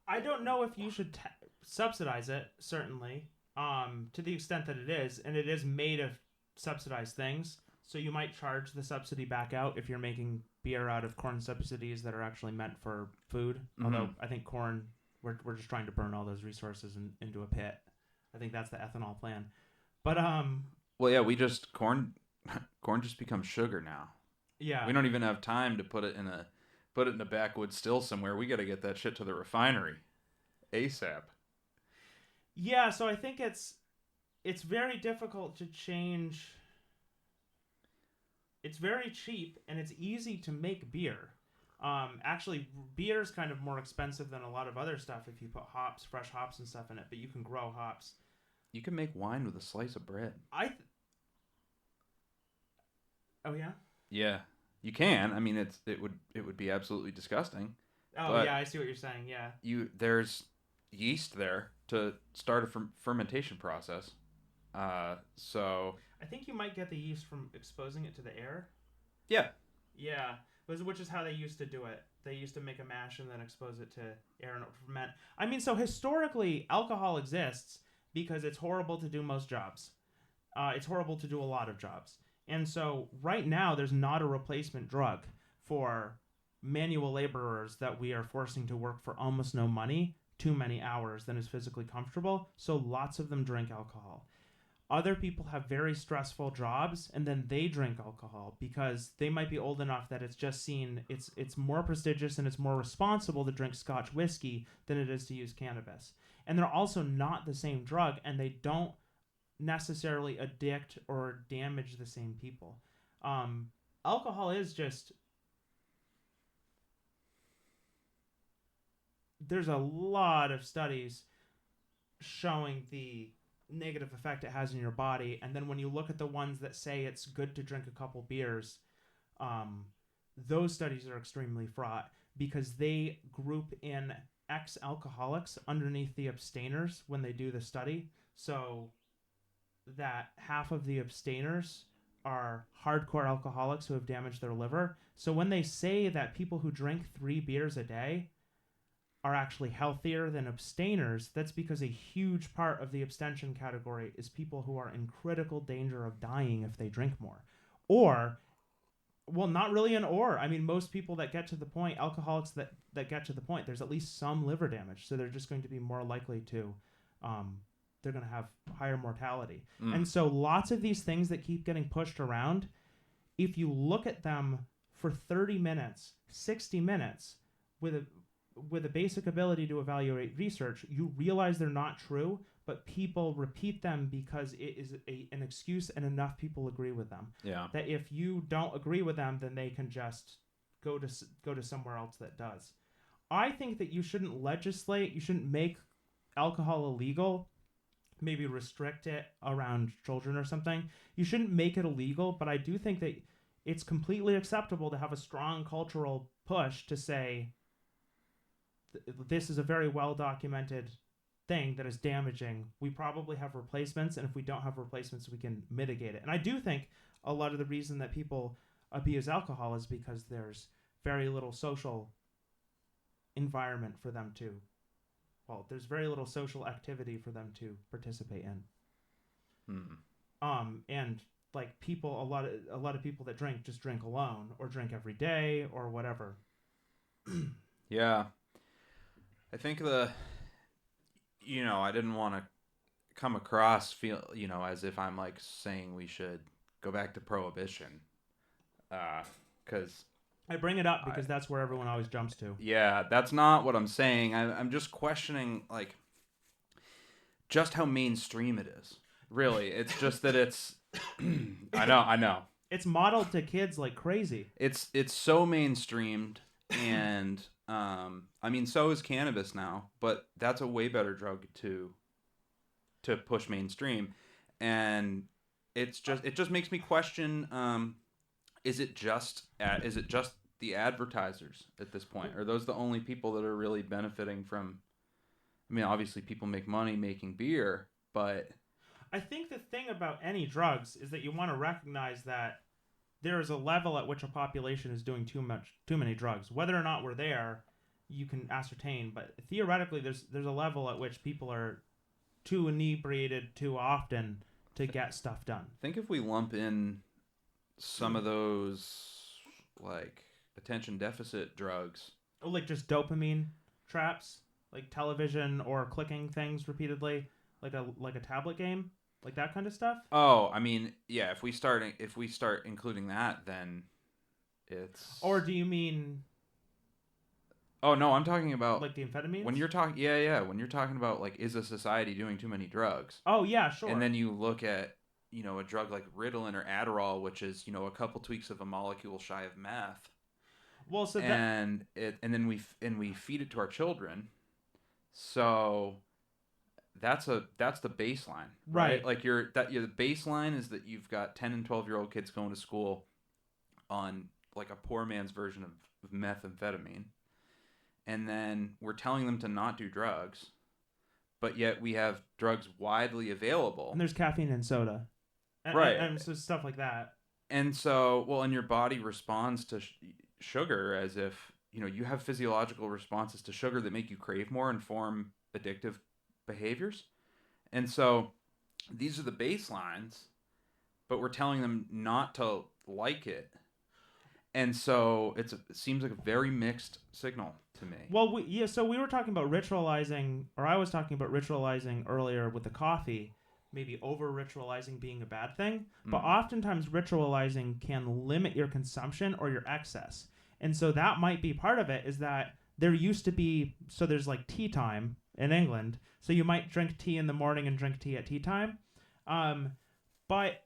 I don't know if you should subsidize it. Certainly, to the extent that it is, and it is made of subsidized things. So you might charge the subsidy back out if you're making beer out of corn subsidies that are actually meant for food. Mhm. Although I think corn, we're just trying to burn all those resources into a pit. I think that's the ethanol plan. But well, yeah, we just corn just becomes sugar now. yeah, We don't even have time to put it in a backwoods still somewhere. We got to get that shit to the refinery ASAP. yeah. So I think it's very difficult to change. It's very cheap and it's easy to make beer. Actually, beer is kind of more expensive than a lot of other stuff if you put hops, fresh hops and stuff in it. But you can grow hops. You can make wine with a slice of bread. Oh yeah. Yeah, you can. I mean, it would be absolutely disgusting. Oh But yeah, I see what you're saying. Yeah. there's yeast there to start a fermentation process. So I think you might get the yeast from exposing it to the air. yeah, Yeah, which is how they used to do it. They used to make a mash and then expose it to air and it would ferment. I mean, so historically, alcohol exists because it's horrible to do most jobs. It's horrible to do a lot of jobs. And so right now, there's not a replacement drug for manual laborers that we are forcing to work for almost no money, too many hours than is physically comfortable. So lots of them drink alcohol. Other people have very stressful jobs and then they drink alcohol because they might be old enough that it's just seen it's more prestigious and it's more responsible to drink Scotch whiskey than it is to use cannabis. And they're also not the same drug and they don't necessarily addict or damage the same people. Alcohol is just there's a lot of studies showing the negative effect it has in your body, and then when you look at the ones that say it's good to drink a couple beers, those studies are extremely fraught because they group in ex-alcoholics underneath the abstainers when they do the study, so that half of the abstainers are hardcore alcoholics who have damaged their liver. So when they say that people who drink 3 beers a day are actually healthier than abstainers, that's because a huge part of the abstention category is people who are in critical danger of dying if they drink more. Or, well, not really an or. I mean, most people that get to the point, alcoholics that get to the point, there's at least some liver damage. So they're just going to be more likely to, they're going to have higher mortality. And so lots of these things that keep getting pushed around, if you look at them for 30 minutes, 60 minutes, with a basic ability to evaluate research, you realize they're not true, but people repeat them because it is an excuse and enough people agree with them. yeah. That if you don't agree with them, then they can just go to somewhere else that does. I think that you shouldn't legislate, you shouldn't make alcohol illegal, maybe restrict it around children or something. You shouldn't make it illegal, but I do think that it's completely acceptable to have a strong cultural push to say this is a very well documented thing that is damaging, we probably have replacements, and if we don't have replacements, we can mitigate it. And I do think a lot of the reason that people abuse alcohol is because there's very little social environment for them to, well, there's very little social activity for them to participate in. And like people, a lot of people that drink just drink alone or drink every day or whatever. Yeah. I think I didn't want to come across as if I'm like saying we should go back to prohibition. Because I bring it up because that's where everyone always jumps to. Yeah, that's not what I'm saying. I'm just questioning like just how mainstream it is. Really, it's just that it's. I know. It's modeled to kids like crazy. It's so mainstreamed, and I mean, so is cannabis now, but that's a way better drug to push mainstream, and it just makes me question. Is it just the advertisers at this point? Are those the only people that are really benefiting from? I mean, obviously, people make money making beer, but I think the thing about any drugs is that you want to recognize that there is a level at which a population is doing too many drugs. Whether or not we're there, you can ascertain. But theoretically, there's a level at which people are too inebriated too often to get stuff done. I think if we lump in some of those like attention deficit drugs, like just dopamine traps, like television or clicking things repeatedly, like a tablet game. Like that kind of stuff? Oh, I mean, yeah, if we start including that, then it's... Or do you mean... Oh, no, I'm talking about... Like the amphetamines? When you're talking... Yeah, when you're talking about, like, is a society doing too many drugs? Oh, yeah, sure. And then you look at, a drug like Ritalin or Adderall, which is, a couple tweaks of a molecule shy of meth. Well, so and then we feed it to our children. So... That's the baseline, right? Like the baseline is that you've got 10 and 12-year-old kids going to school on like a poor man's version of methamphetamine, and then we're telling them to not do drugs, but yet we have drugs widely available. And there's caffeine in soda, and so stuff like that. And so, and your body responds to sugar as if you have physiological responses to sugar that make you crave more and form addictive behaviors. And so these are the baselines, but we're telling them not to like it. And so it seems like a very mixed signal to me. Well, so we were talking about ritualizing, or I was talking about ritualizing earlier with the coffee, maybe over-ritualizing being a bad thing. But oftentimes ritualizing can limit your consumption or your excess. And so that might be part of it, is that there used to be, so there's like tea time in England, so you might drink tea in the morning and drink tea at tea time. But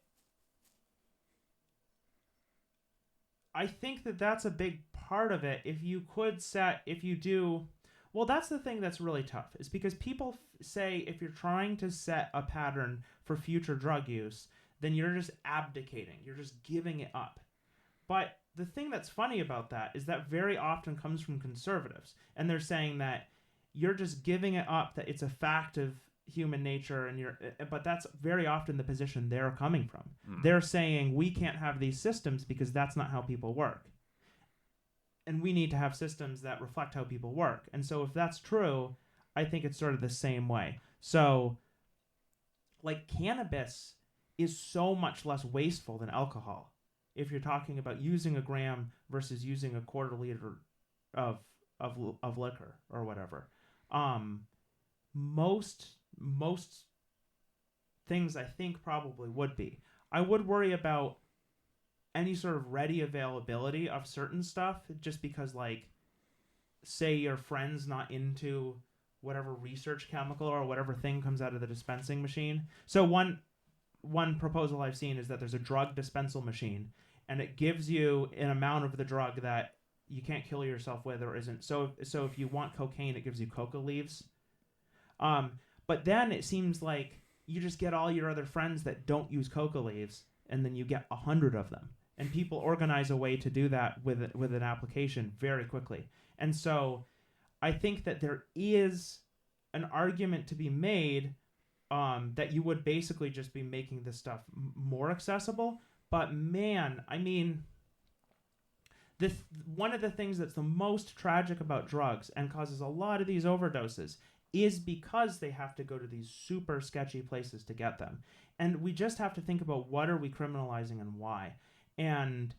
I think that that's a big part of it. If you do, well, that's the thing that's really tough, is because people say if you're trying to set a pattern for future drug use, then you're just abdicating. You're just giving it up. But the thing that's funny about that is that very often comes from conservatives, and they're saying that you're just giving it up, that it's a fact of human nature, but that's very often the position they're coming from. They're saying we can't have these systems because that's not how people work. And we need to have systems that reflect how people work. And so if that's true, I think it's sort of the same way. So, like, cannabis is so much less wasteful than alcohol. If you're talking about using a gram versus using a quarter liter of liquor or whatever. Most things I think probably would be. I would worry about any sort of ready availability of certain stuff, just because, like, say your friend's not into whatever research chemical or whatever thing comes out of the dispensing machine. So one proposal I've seen is that there's a drug dispensal machine, and it gives you an amount of the drug that you can't kill yourself with or isn't. So if you want cocaine, it gives you coca leaves. But then it seems like you just get all your other friends that don't use coca leaves, and then you get 100 of them. And people organize a way to do that with an application very quickly. And so I think that there is an argument to be made that you would basically just be making this stuff more accessible. But man, I mean, one of the things that's the most tragic about drugs and causes a lot of these overdoses is because they have to go to these super sketchy places to get them. And we just have to think about what are we criminalizing and why. And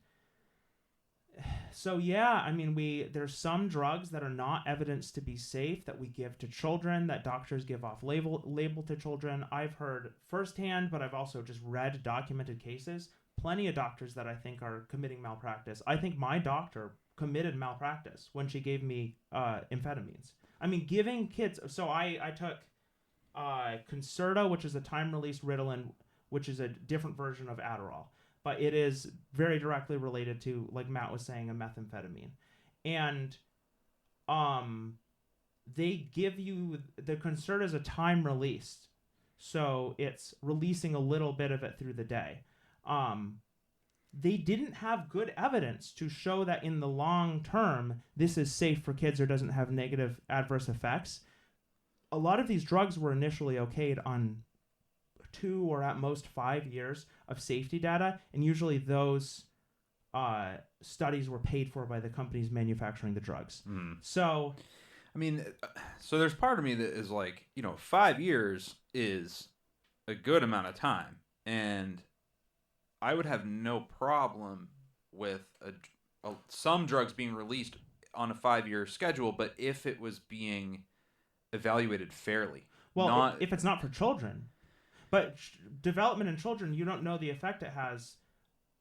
so yeah, I mean, there's some drugs that are not evidenced to be safe that we give to children, that doctors give off label to children. I've heard firsthand, but I've also just read documented cases. Plenty of doctors that I think are committing malpractice. I think my doctor committed malpractice when she gave me amphetamines. I mean, giving kids. So I took Concerta, which is a time-release Ritalin, which is a different version of Adderall. But it is very directly related to, like Matt was saying, a methamphetamine. And they give you, the Concerta is a time released. So it's releasing a little bit of it through the day. They didn't have good evidence to show that in the long term, this is safe for kids or doesn't have negative adverse effects. A lot of these drugs were initially okayed on 2 or at most 5 years of safety data, and usually those studies were paid for by the companies manufacturing the drugs. So, I mean, so there's part of me that is like, 5 years is a good amount of time, and I would have no problem with some drugs being released on a 5-year schedule, but if it was being evaluated fairly. Well, if it's not for children. But development in children, you don't know the effect it has,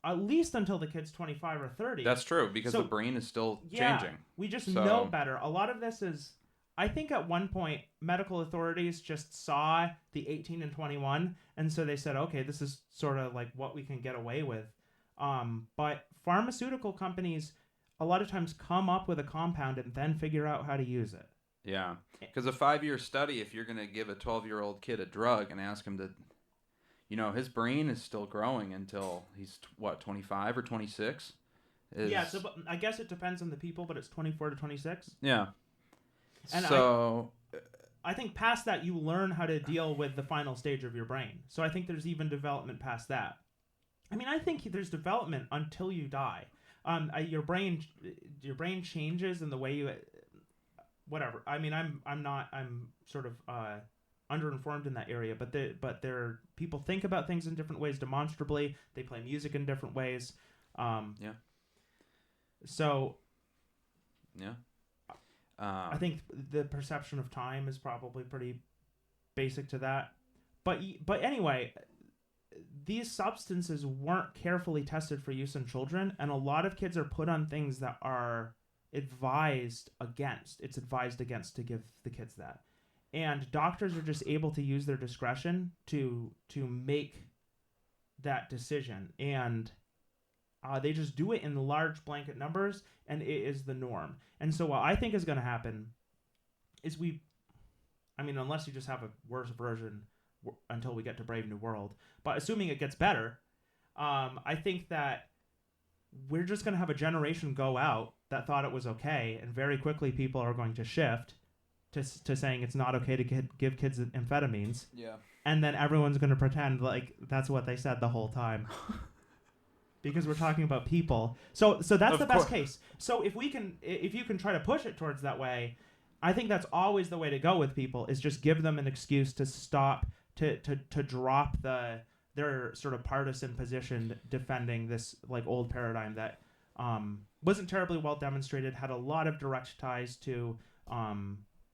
at least until the kid's 25 or 30. That's true, because the brain is still changing. We just know better. A lot of this is, I think at one point, medical authorities just saw the 18 and 21, and so they said, okay, this is sort of like what we can get away with. But pharmaceutical companies, a lot of times, come up with a compound and then figure out how to use it. Yeah, because a 5-year study, if you're going to give a 12-year-old kid a drug and ask him to, his brain is still growing until he's, 25 or 26? Yeah, so I guess it depends on the people, but it's 24 to 26. Yeah. And so I think past that, you learn how to deal with the final stage of your brain. So I think there's even development past that. I mean, I think there's development until you die. Your brain changes in the way you... Whatever. I mean, I'm sort of underinformed in that area, but there people think about things in different ways demonstrably. They play music in different ways. Yeah. So. Yeah. I think the perception of time is probably pretty basic to that. But anyway, these substances weren't carefully tested for use in children, and a lot of kids are put on things that are advised against. It's advised against to give the kids that. And doctors are just able to use their discretion to make that decision. And they just do it in large blanket numbers, and it is the norm. And so what I think is going to happen is unless you just have a worse version until we get to Brave New World, but assuming it gets better, I think that we're just going to have a generation go out that thought it was okay, and very quickly people are going to shift to saying it's not okay to give kids amphetamines. Yeah. And then everyone's going to pretend like that's what they said the whole time. Because we're talking about people. So that's the best case. So if you can try to push it towards that way, I think that's always the way to go with people, is just give them an excuse to stop, to drop their sort of partisan position defending this like old paradigm that wasn't terribly well demonstrated, had a lot of direct ties to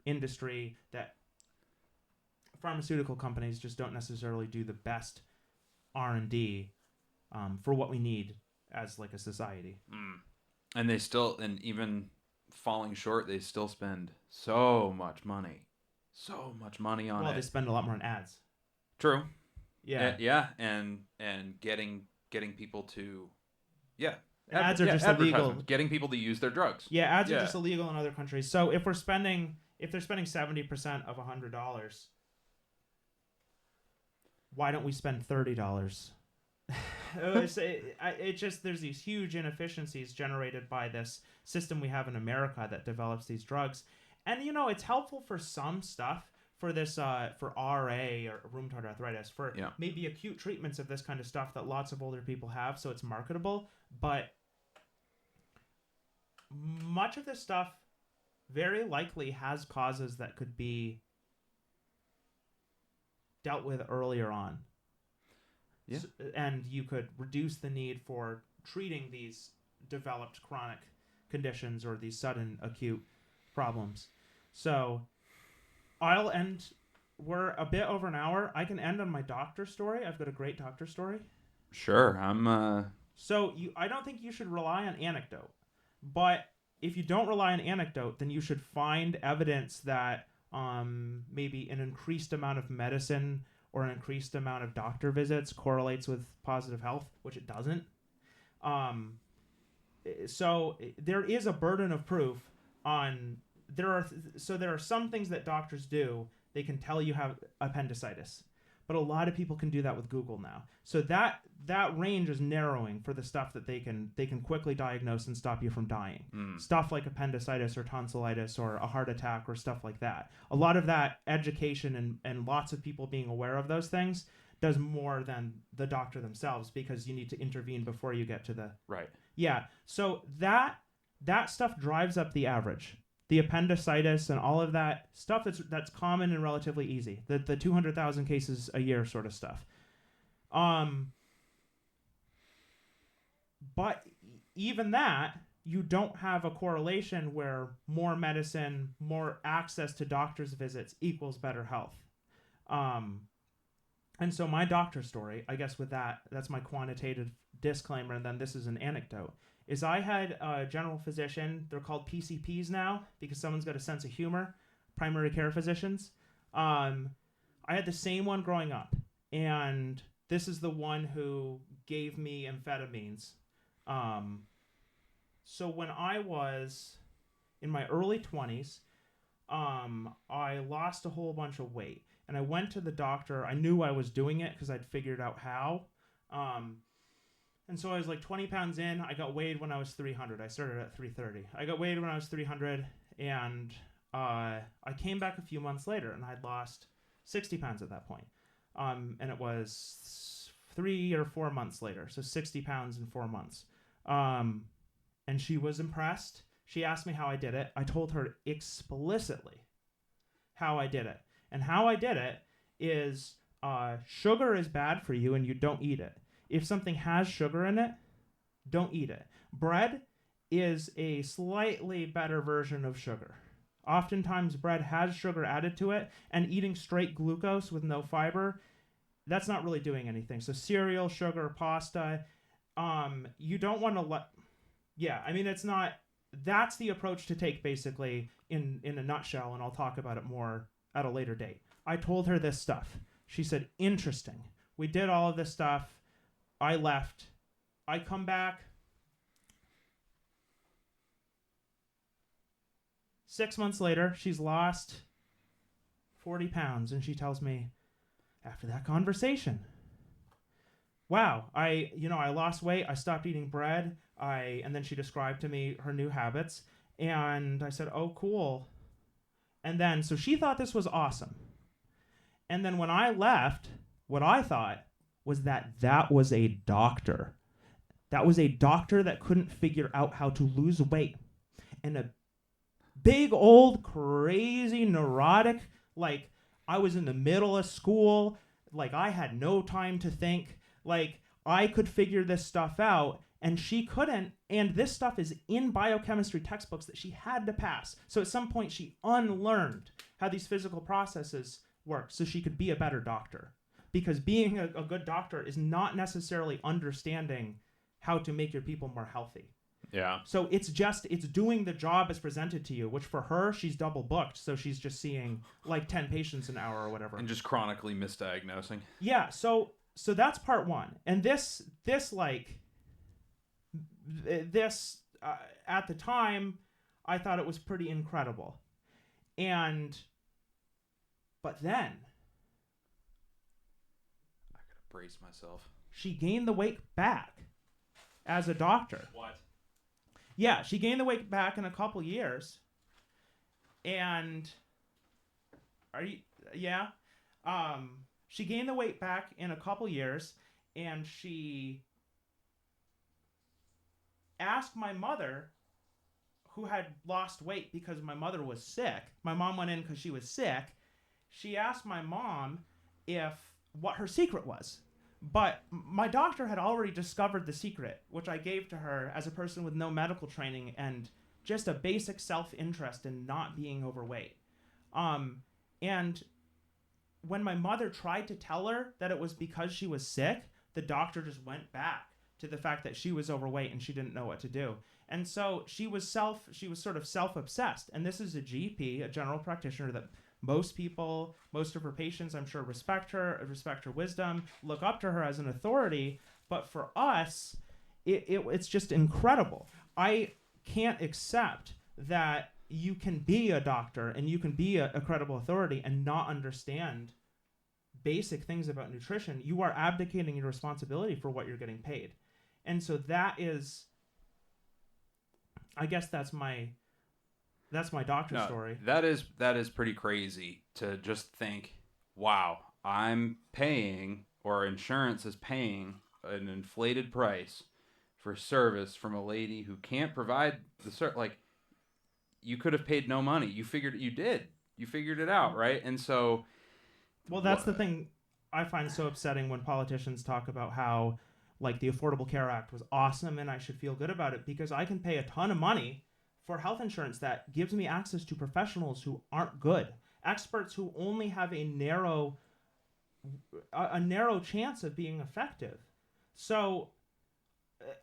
industry, that pharmaceutical companies just don't necessarily do the best R&D for what we need as like a society. And even falling short, they still spend so much money on it. Well, they spend a lot more on ads. True. Yeah. Yeah, and getting people to, ads are just illegal. Getting people to use their drugs. Yeah, ads are just illegal in other countries. So if they're spending 70% of $100, why don't we spend $30? There's these huge inefficiencies generated by this system we have in America that develops these drugs. And it's helpful for some stuff. for this for RA or rheumatoid arthritis, for maybe acute treatments of this kind of stuff that lots of older people have, so it's marketable. But much of this stuff very likely has causes that could be dealt with earlier on. Yeah. And you could reduce the need for treating these developed chronic conditions or these sudden acute problems. So I'll end. We're a bit over an hour. I can end on my doctor story. I've got a great doctor story. Sure. I'm So I don't think you should rely on anecdote. But if you don't rely on anecdote, then you should find evidence that maybe an increased amount of medicine or an increased amount of doctor visits correlates with positive health, which it doesn't. So there is a burden of proof on there are some things that doctors do. They can tell you have appendicitis, but a lot of people can do that with Google now. So that range is narrowing for the stuff that they can quickly diagnose and stop you from dying. Stuff like appendicitis or tonsillitis or a heart attack or stuff like that. A lot of that education and lots of people being aware of those things does more than the doctor themselves, because you need to intervene before you get to the right. Yeah. So that stuff drives up the average. The appendicitis and all of that stuff that's common and relatively easy. The 200,000 cases a year sort of stuff. But even that, you don't have a correlation where more medicine, more access to doctor's visits equals better health. And so my doctor story, I guess with that's my quantitative disclaimer, and then this is an anecdote, is I had a general physician. They're called PCPs now because someone's got a sense of humor, primary care physicians. I had the same one growing up, and this is the one who gave me amphetamines. So when I was in my early 20s, I lost a whole bunch of weight, and I went to the doctor. I knew I was doing it because I'd figured out how. And so I was like 20 pounds in. I got weighed when I was 300. I started at 330. I got weighed when I was 300, and I came back a few months later, and I'd lost 60 pounds at that point. And it was 3 or 4 months later, so 60 pounds in 4 months. And she was impressed. She asked me how I did it. I told her explicitly how I did it. And how I did it is sugar is bad for you and you don't eat it. If something has sugar in it, don't eat it. Bread is a slightly better version of sugar. Oftentimes bread has sugar added to it, and eating straight glucose with no fiber, that's not really doing anything. So cereal, sugar, pasta, you don't want to it's not, that's the approach to take basically in a nutshell, and I'll talk about it more at a later date. I told her this stuff. She said, interesting. We did all of this stuff. I left. I come back 6 months later. She's lost 40 pounds, and she tells me after that conversation, wow, I lost weight. I stopped eating bread. And then she described to me her new habits, and I said, oh, cool. And then, so she thought this was awesome. And then when I left, what I thought was that was a doctor. That was a doctor that couldn't figure out how to lose weight. And a big old crazy neurotic, like I was in the middle of school, like I had no time to think, like I could figure this stuff out and she couldn't. And this stuff is in biochemistry textbooks that she had to pass. So at some point she unlearned how these physical processes work so she could be a better doctor. Because being a good doctor is not necessarily understanding how to make your people more healthy. Yeah. So it's doing the job as presented to you, which for her, she's double booked. So she's just seeing like 10 patients an hour or whatever. And just chronically misdiagnosing. Yeah. So that's part one. And this at the time, I thought it was pretty incredible. But then brace myself. She gained the weight back as a doctor. What? Yeah, she gained the weight back in a couple years. And Yeah. She gained the weight back in a couple years, and she asked my mother, who had lost weight because my mother was sick. My mom went in because she was sick. She asked my mom if what her secret was. But my doctor had already discovered the secret, which I gave to her as a person with no medical training and just a basic self-interest in not being overweight. And when my mother tried to tell her that it was because she was sick, the doctor just went back to the fact that she was overweight and she didn't know what to do. And so she was sort of self-obsessed. And this is a GP, a general practitioner that most people, most of her patients, I'm sure, respect her wisdom, look up to her as an authority. But for us, it's just incredible. I can't accept that you can be a doctor and you can be a credible authority and not understand basic things about nutrition. You are abdicating your responsibility for what you're getting paid. And so that is, I guess that's my doctor story. That is pretty crazy to just think, wow, I'm paying, or insurance is paying, an inflated price for service from a lady who can't provide the service. Like, you could have paid no money. You figured it out, right? And so, well, that's the thing I find so upsetting when politicians talk about how, like, the Affordable Care Act was awesome and I should feel good about it because I can pay a ton of money for health insurance that gives me access to professionals who aren't good, experts who only have a narrow chance of being effective. So,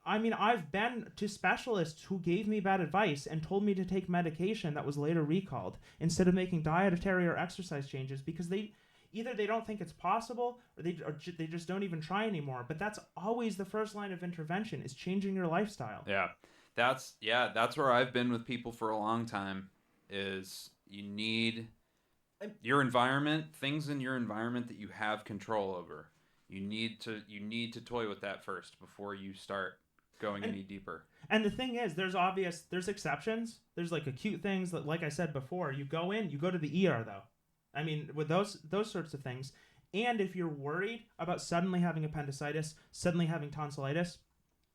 I mean, I've been to specialists who gave me bad advice and told me to take medication that was later recalled instead of making dietary or exercise changes because they don't think it's possible or they just don't even try anymore. But that's always the first line of intervention, is changing your lifestyle. Yeah. That's where I've been with people for a long time, is you need your environment, things in your environment that you have control over. You need to toy with that first before you start going any deeper. And the thing is, there's exceptions. There's like acute things that, like I said before, you go to the ER though. I mean, with those sorts of things. And if you're worried about suddenly having appendicitis, suddenly having tonsillitis,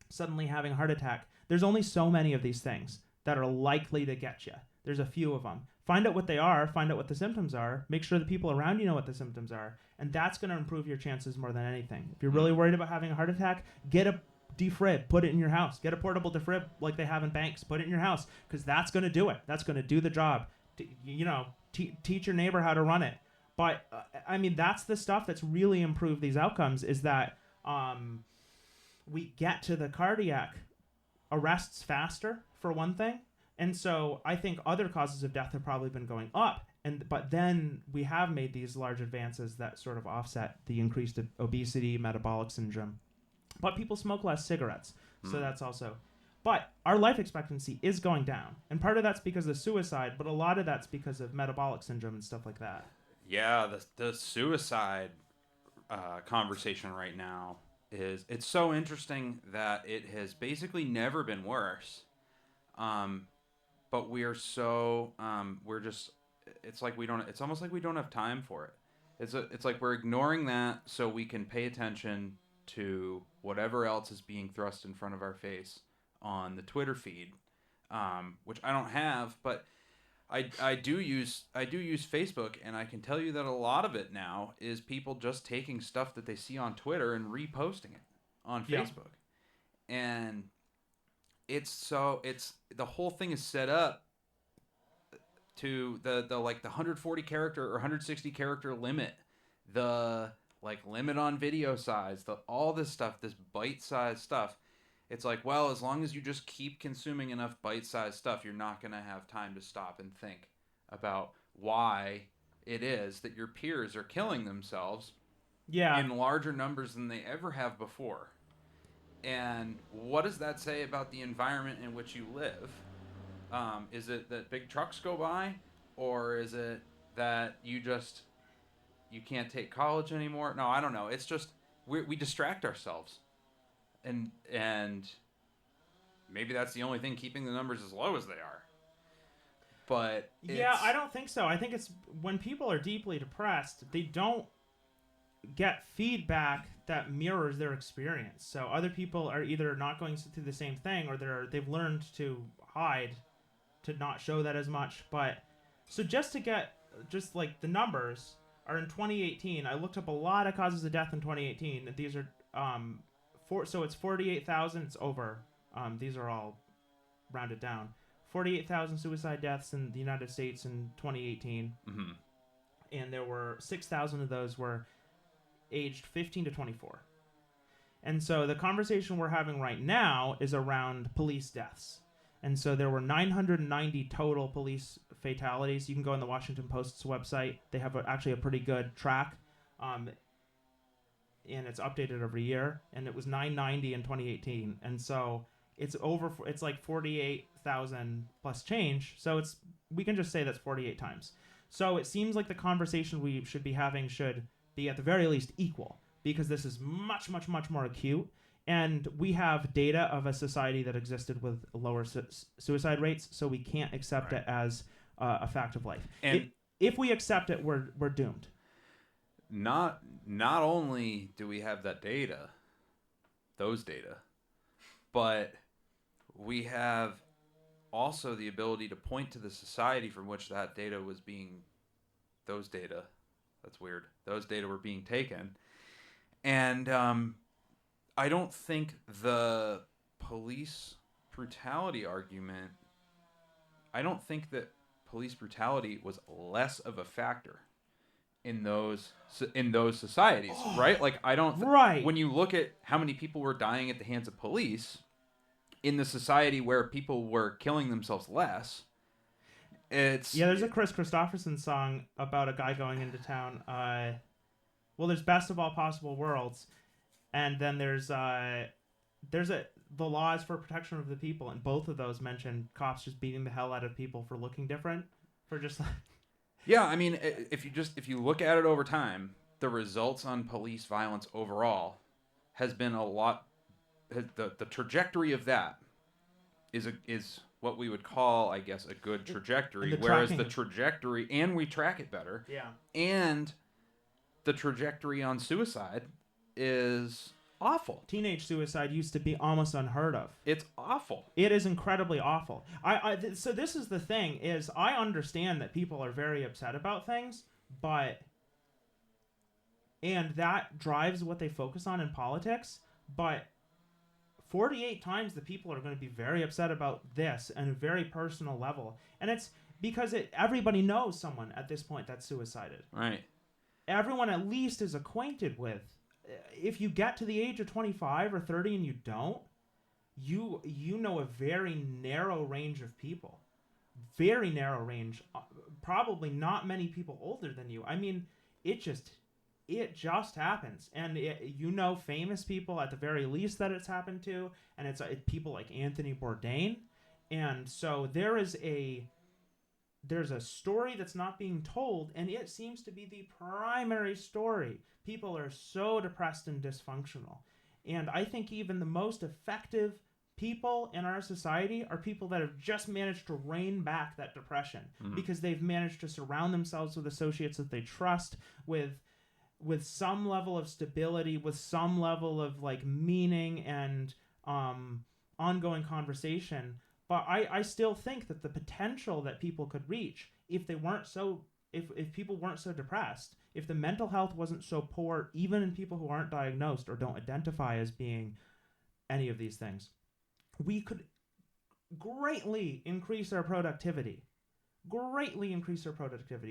suddenly having a heart attack, there's only so many of these things that are likely to get you. There's a few of them. Find out what they are, find out what the symptoms are, make sure the people around you know what the symptoms are, and that's going to improve your chances more than anything. If you're really worried about having a heart attack, get a defib, put it in your house. Get a portable defib like they have in banks, put it in your house, because that's going to do it. That's going to do the job. Teach your neighbor how to run it. But, I mean, that's the stuff that's really improved these outcomes, is that we get to the cardiac arrests faster, for one thing. And so I think other causes of death have probably been going up. But then we have made these large advances that sort of offset the increased obesity, metabolic syndrome. But people smoke less cigarettes. So that's also... But our life expectancy is going down. And part of that's because of suicide, but a lot of that's because of metabolic syndrome and stuff like that. Yeah, the suicide conversation right now it's so interesting that it has basically never been worse. But we're so it's almost like we don't have time for it. It's like we're ignoring that so we can pay attention to whatever else is being thrust in front of our face on the Twitter feed, which I don't have, but I do use Facebook, and I can tell you that a lot of it now is people just taking stuff that they see on Twitter and reposting it on Facebook. And it's the whole thing is set up to the 140 character or 160 character limit, the limit on video size, all this stuff, this bite-sized stuff. It's like, well, as long as you just keep consuming enough bite-sized stuff, you're not going to have time to stop and think about why it is that your peers are killing themselves in larger numbers than they ever have before. And what does that say about the environment in which you live? Is it that big trucks go by? Or is it that you can't take college anymore? No, I don't know. It's just we distract ourselves. And maybe that's the only thing keeping the numbers as low as they are. but yeah, I don't think so. I think it's when people are deeply depressed, they don't get feedback that mirrors their experience. So other people are either not going through the same thing, or they've learned to hide, to not show that as much. But so just to get just like the numbers are in 2018. I looked up a lot of causes of death in 2018. These are so it's 48,000. It's over. These are all rounded down. 48,000 suicide deaths in the United States in 2018. Mm-hmm. And there were 6,000 of those were aged 15 to 24. And so the conversation we're having right now is around police deaths. And so there were 990 total police fatalities. You can go on the Washington Post's website. They have actually a pretty good track. And it's updated every year. And it was 990 in 2018. And so it's like 48,000 plus change. So we can just say that's 48 times. So it seems like the conversation we should be having should be at the very least equal, because this is much, much, much more acute. And we have data of a society that existed with lower suicide rates, so we can't accept it as a fact of life. And if we accept it, we're doomed. Not only do we have that data, those data, but we have also the ability to point to the society from which that data was being, those data, that's weird, those data were being taken. And I don't think the police brutality argument, I don't think that police brutality was less of a factor in those societies, right? Like, I don't right. When you look at how many people were dying at the hands of police in the society where people were killing themselves less, there's a Chris Christopherson song about a guy going into town. There's Best of All Possible Worlds, and then there's The Laws for Protection of the People, and both of those mention cops just beating the hell out of people for looking different, for just like... Yeah, I mean, if you look at it over time, the results on police violence overall has been a lot. The trajectory of that is what we would call, I guess, a good trajectory. Whereas the trajectory, and we track it better. Yeah. And the trajectory on suicide is awful. Teenage suicide used to be almost unheard of. It's awful. It is incredibly awful. So this is the thing, is I understand that people are very upset about things, and that drives what they focus on in politics, but 48 times the people are going to be very upset about this on a very personal level. And it's because everybody knows someone at this point that's suicided. Right. Everyone at least is acquainted with. If you get to the age of 25 or 30 and you don't, you know a very narrow range of people. Very narrow range. Probably not many people older than you. I mean, it just happens. And famous people at the very least that it's happened to, and it's people like Anthony Bourdain. And so there's a story that's not being told, and it seems to be the primary story. People are so depressed and dysfunctional. And I think even the most effective people in our society are people that have just managed to rein back that depression, because they've managed to surround themselves with associates that they trust, with some level of stability, with some level of like meaning and ongoing conversation. But I still think that the potential that people could reach if people weren't so depressed, if the mental health wasn't so poor, even in people who aren't diagnosed or don't identify as being any of these things, we could greatly increase our productivity.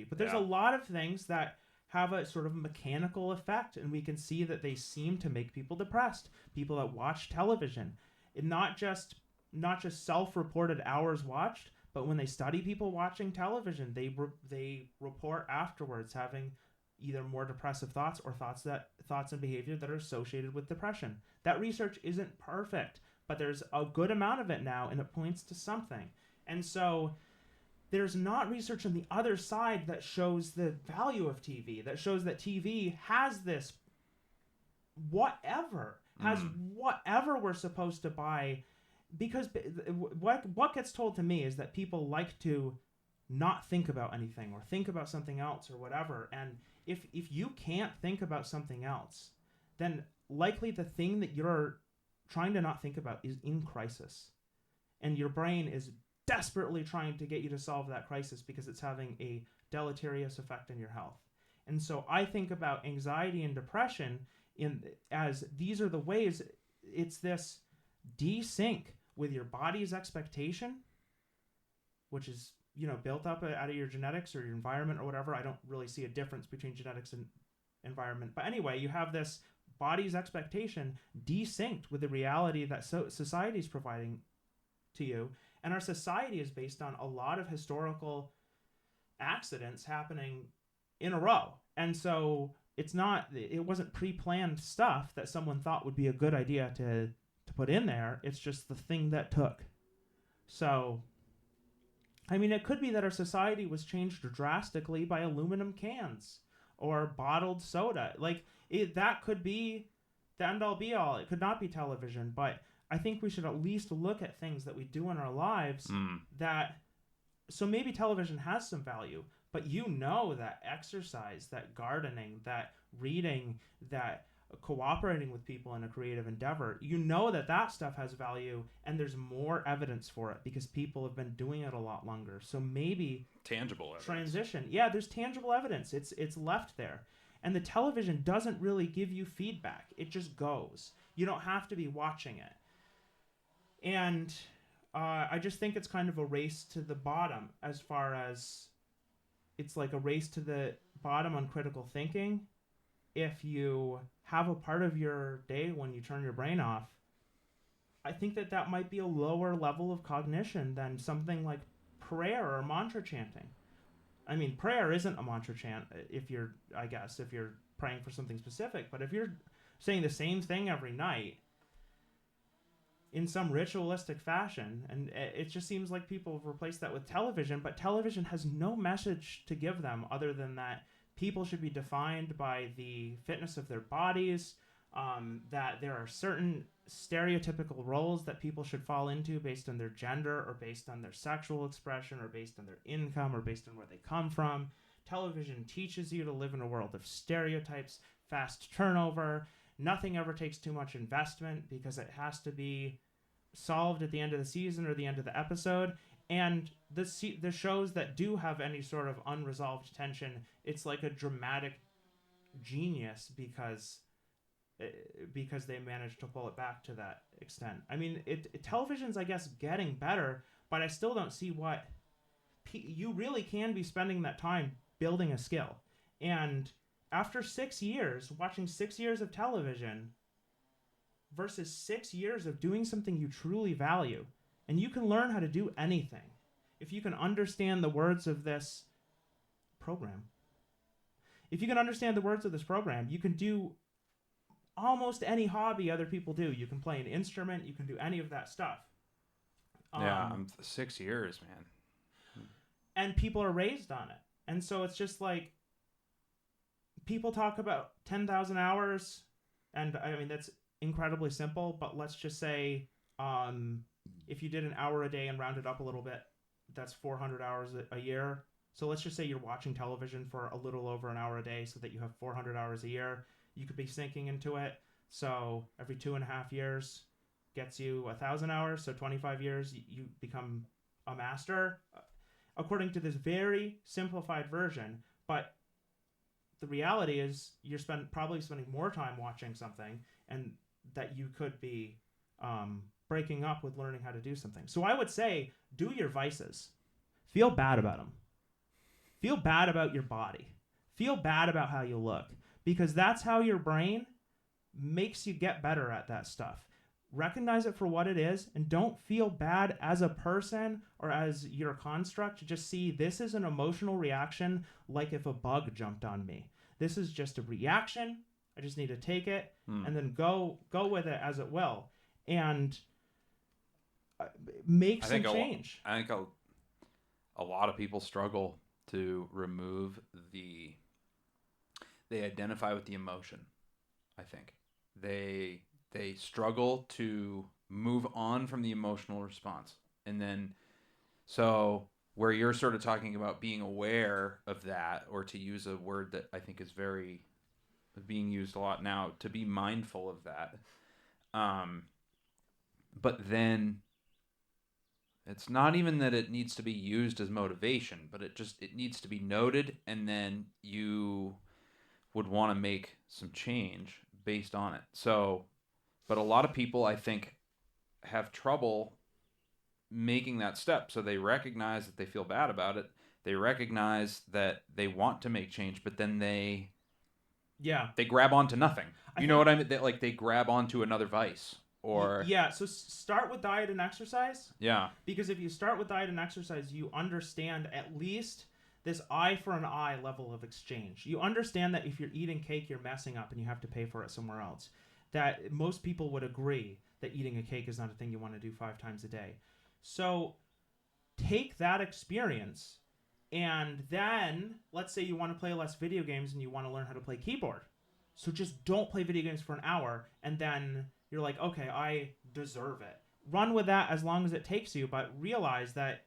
But there's a lot of things that have a sort of mechanical effect, and we can see that they seem to make people depressed. People that watch television, and not just self-reported hours watched, but when they study people watching television, they report afterwards having either more depressive thoughts or thoughts and behavior that are associated with depression. That research isn't perfect, but there's a good amount of it now, and it points to something. And so there's not research on the other side that shows the value of TV, that shows that TV has this whatever we're supposed to buy. Because what gets told to me is that people like to not think about anything or think about something else or whatever. And if you can't think about something else, then likely the thing that you're trying to not think about is in crisis. And your brain is desperately trying to get you to solve that crisis because it's having a deleterious effect on your health. And so I think about anxiety and depression as these are the ways. It's this desync with your body's expectation, which is built up out of your genetics or your environment or whatever. I don't really see a difference between genetics and environment, but anyway, you have this body's expectation desynced with the reality that society is providing to you. And our society is based on a lot of historical accidents happening in a row. And so it wasn't pre-planned stuff that someone thought would be a good idea to put in there. It's just the thing that took. So, I mean, it could be that our society was changed drastically by aluminum cans or bottled soda. Like, that could be the end-all be-all. It could not be television, but I think we should at least look at things that we do in our lives so maybe television has some value, but that exercise, that gardening, that reading, that cooperating with people in a creative endeavor, that stuff has value, and there's more evidence for it because people have been doing it a lot longer. So maybe tangible evidence. Transition. Yeah, there's tangible evidence. It's left there. And the television doesn't really give you feedback. It just goes. You don't have to be watching it. And I just think it's kind of a race to the bottom, as far as it's like a race to the bottom on critical thinking. If you have a part of your day when you turn your brain off, I think that might be a lower level of cognition than something like prayer or mantra chanting. I mean, prayer isn't a mantra chant if you're praying for something specific, but if you're saying the same thing every night in some ritualistic fashion, and it just seems like people have replaced that with television, but television has no message to give them other than that people should be defined by the fitness of their bodies, that there are certain stereotypical roles that people should fall into based on their gender or based on their sexual expression or based on their income or based on where they come from. Television teaches you to live in a world of stereotypes, fast turnover. Nothing ever takes too much investment because it has to be solved at the end of the season or the end of the episode. And the shows that do have any sort of unresolved tension, it's like a dramatic genius because they managed to pull it back to that extent. I mean, television's, I guess, getting better, but I still don't see what you really can be spending that time building a skill. And after 6 years, watching 6 years of television versus 6 years of doing something you truly value, and you can learn how to do anything if you can understand the words of this program. If you can understand the words of this program, you can do almost any hobby other people do. You can play an instrument. You can do any of that stuff. Yeah, 6 years, man. And people are raised on it. And so it's just like, people talk about 10,000 hours, and I mean, that's incredibly simple, but let's just say if you did an hour a day and rounded up a little bit, that's 400 hours a year. So let's just say you're watching television for a little over an hour a day so that you have 400 hours a year. You could be sinking into it. So every 2.5 years gets you 1,000 hours. So 25 years, you become a master, according to this very simplified version. But the reality is you're probably spending more time watching something, and that you could be breaking up with learning how to do something. So I would say, do your vices. Feel bad about them. Feel bad about your body. Feel bad about how you look, because that's how your brain makes you get better at that stuff. Recognize it for what it is, and don't feel bad as a person or as your construct. Just see this is an emotional reaction, like if a bug jumped on me. This is just a reaction. I just need to take it and then go with it as it will, and make some change. I think a lot of people struggle to remove they identify with the emotion. I think they struggle to move on from the emotional response. And then, so where you're sort of talking about being aware of that, or to use a word that I think is very being used a lot now, to be mindful of that. But then it's not even that it needs to be used as motivation, but it needs to be noted, and then you would want to make some change based on it. So, but a lot of people, I think, have trouble making that step. So they recognize that they feel bad about it. They recognize that they want to make change, but then they grab onto nothing. You know what I mean? They grab onto another vice. Or so start with diet and exercise. Yeah. Because if you start with diet and exercise, you understand at least this eye for an eye level of exchange. You understand that if you're eating cake, you're messing up and you have to pay for it somewhere else. That most people would agree that eating a cake is not a thing you want to do 5 times a day. So take that experience, and then let's say you want to play less video games and you want to learn how to play keyboard. So just don't play video games for an hour, and then you're like, okay, I deserve it. Run with that as long as it takes you, but realize that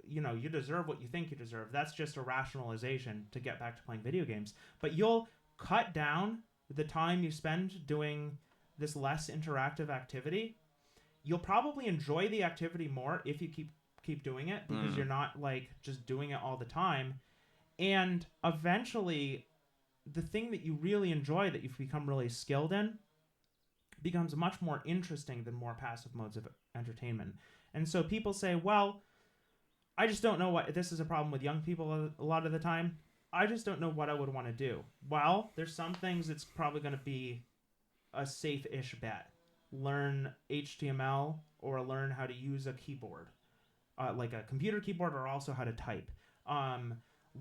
you deserve what you think you deserve. That's just a rationalization to get back to playing video games. But you'll cut down the time you spend doing this less interactive activity. You'll probably enjoy the activity more if you keep doing it, because you're not like just doing it all the time. And eventually the thing that you really enjoy, that you've become really skilled in, becomes much more interesting than more passive modes of entertainment. And so people say, well, I just don't know what... This is a problem with young people a lot of the time. I just don't know what I would want to do. Well, there's some things that's probably going to be a safe-ish bet. Learn HTML or learn how to use a keyboard. Like a computer keyboard, or also how to type.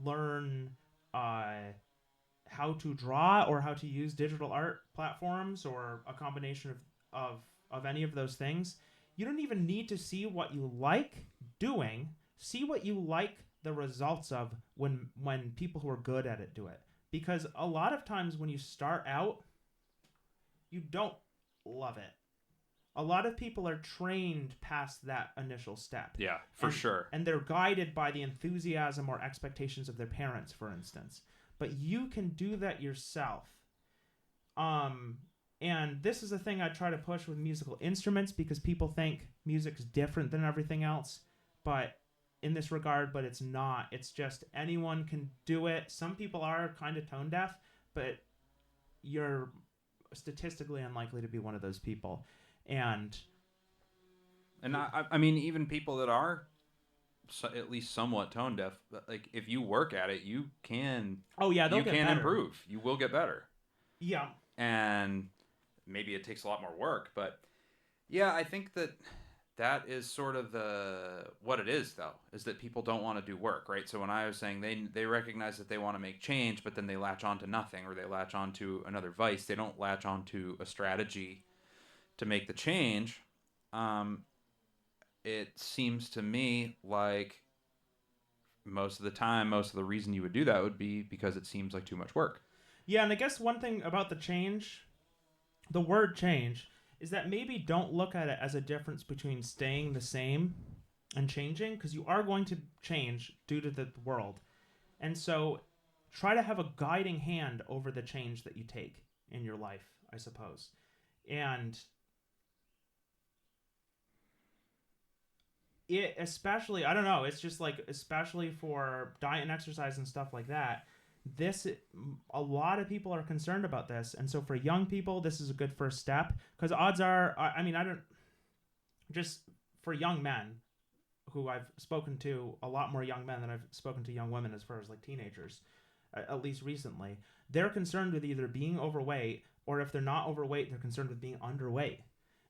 Learn... how to draw, or how to use digital art platforms, or a combination of any of those things. You don't even need to see what you like doing. See what you like the results of when people who are good at it do it. Because a lot of times when you start out, you don't love it. A lot of people are trained past that initial step. Yeah, for sure. And they're guided by the enthusiasm or expectations of their parents, for instance. But you can do that yourself. And this is a thing I try to push with musical instruments, because people think music's different than everything else, but in this regard, but it's not. It's just anyone can do it. Some people are kind of tone deaf, but you're statistically unlikely to be one of those people. And I mean, even people that are at least somewhat tone deaf, like if you work at it, you can. Oh yeah, you can improve. You will get better. Yeah. And maybe it takes a lot more work, but yeah, I think that is sort of what it is, though, is that people don't want to do work, right? So when I was saying they recognize that they want to make change, but then they latch on to nothing, or they latch on to another vice. They don't latch on to a strategy to make the change. It seems to me like most of the reason you would do that would be because it seems like too much work. Yeah, and I guess one thing about the word change, is that maybe don't look at it as a difference between staying the same and changing, because you are going to change due to the world. And so try to have a guiding hand over the change that you take in your life, I suppose. And it especially, I don't know, it's just like, especially for diet and exercise and stuff like that, a lot of people are concerned about this. And so for young people, this is a good first step, because odds are, just for young men, who I've spoken to, a lot more young men than I've spoken to young women, as far as like teenagers, at least recently, they're concerned with either being overweight, or if they're not overweight, they're concerned with being underweight.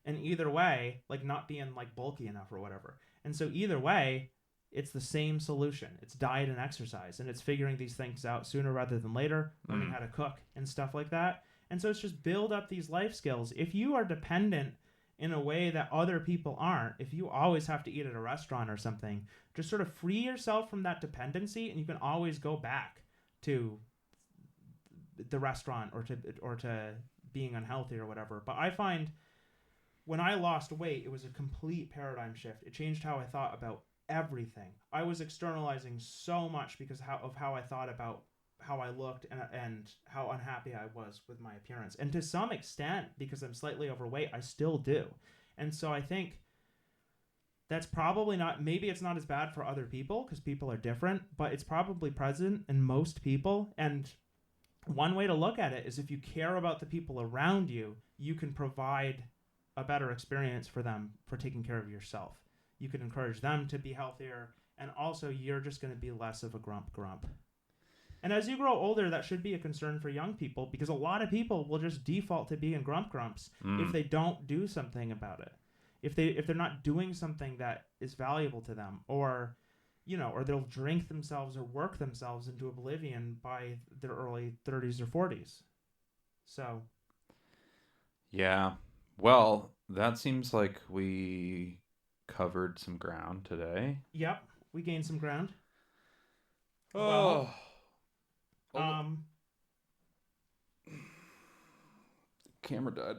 And either way, like not being like bulky enough or whatever. And so either way, it's the same solution. It's diet and exercise, and it's figuring these things out sooner rather than later, learning how to cook and stuff like that. And so it's just build up these life skills. If you are dependent in a way that other people aren't, if you always have to eat at a restaurant or something, just sort of free yourself from that dependency, and you can always go back to the restaurant or to being unhealthy or whatever. But I find when I lost weight, it was a complete paradigm shift. It changed how I thought about everything. I was externalizing so much because of how I thought about how I looked and how unhappy I was with my appearance. And to some extent, because I'm slightly overweight, I still do. And so I think that's probably not, maybe it's not as bad for other people because people are different, but it's probably present in most people. And one way to look at it is if you care about the people around you, you can provide a better experience for them for taking care of yourself. You can encourage them to be healthier, and also you're just going to be less of a grump. And as you grow older, that should be a concern for young people because a lot of people will just default to being grumps if they don't do something about it. If they're not doing something that is valuable to them, or or they'll drink themselves or work themselves into oblivion by their early 30s or 40s. So, Yeah. Well, that seems like we covered some ground today. yep, we gained some ground. Oh. Well, Camera died.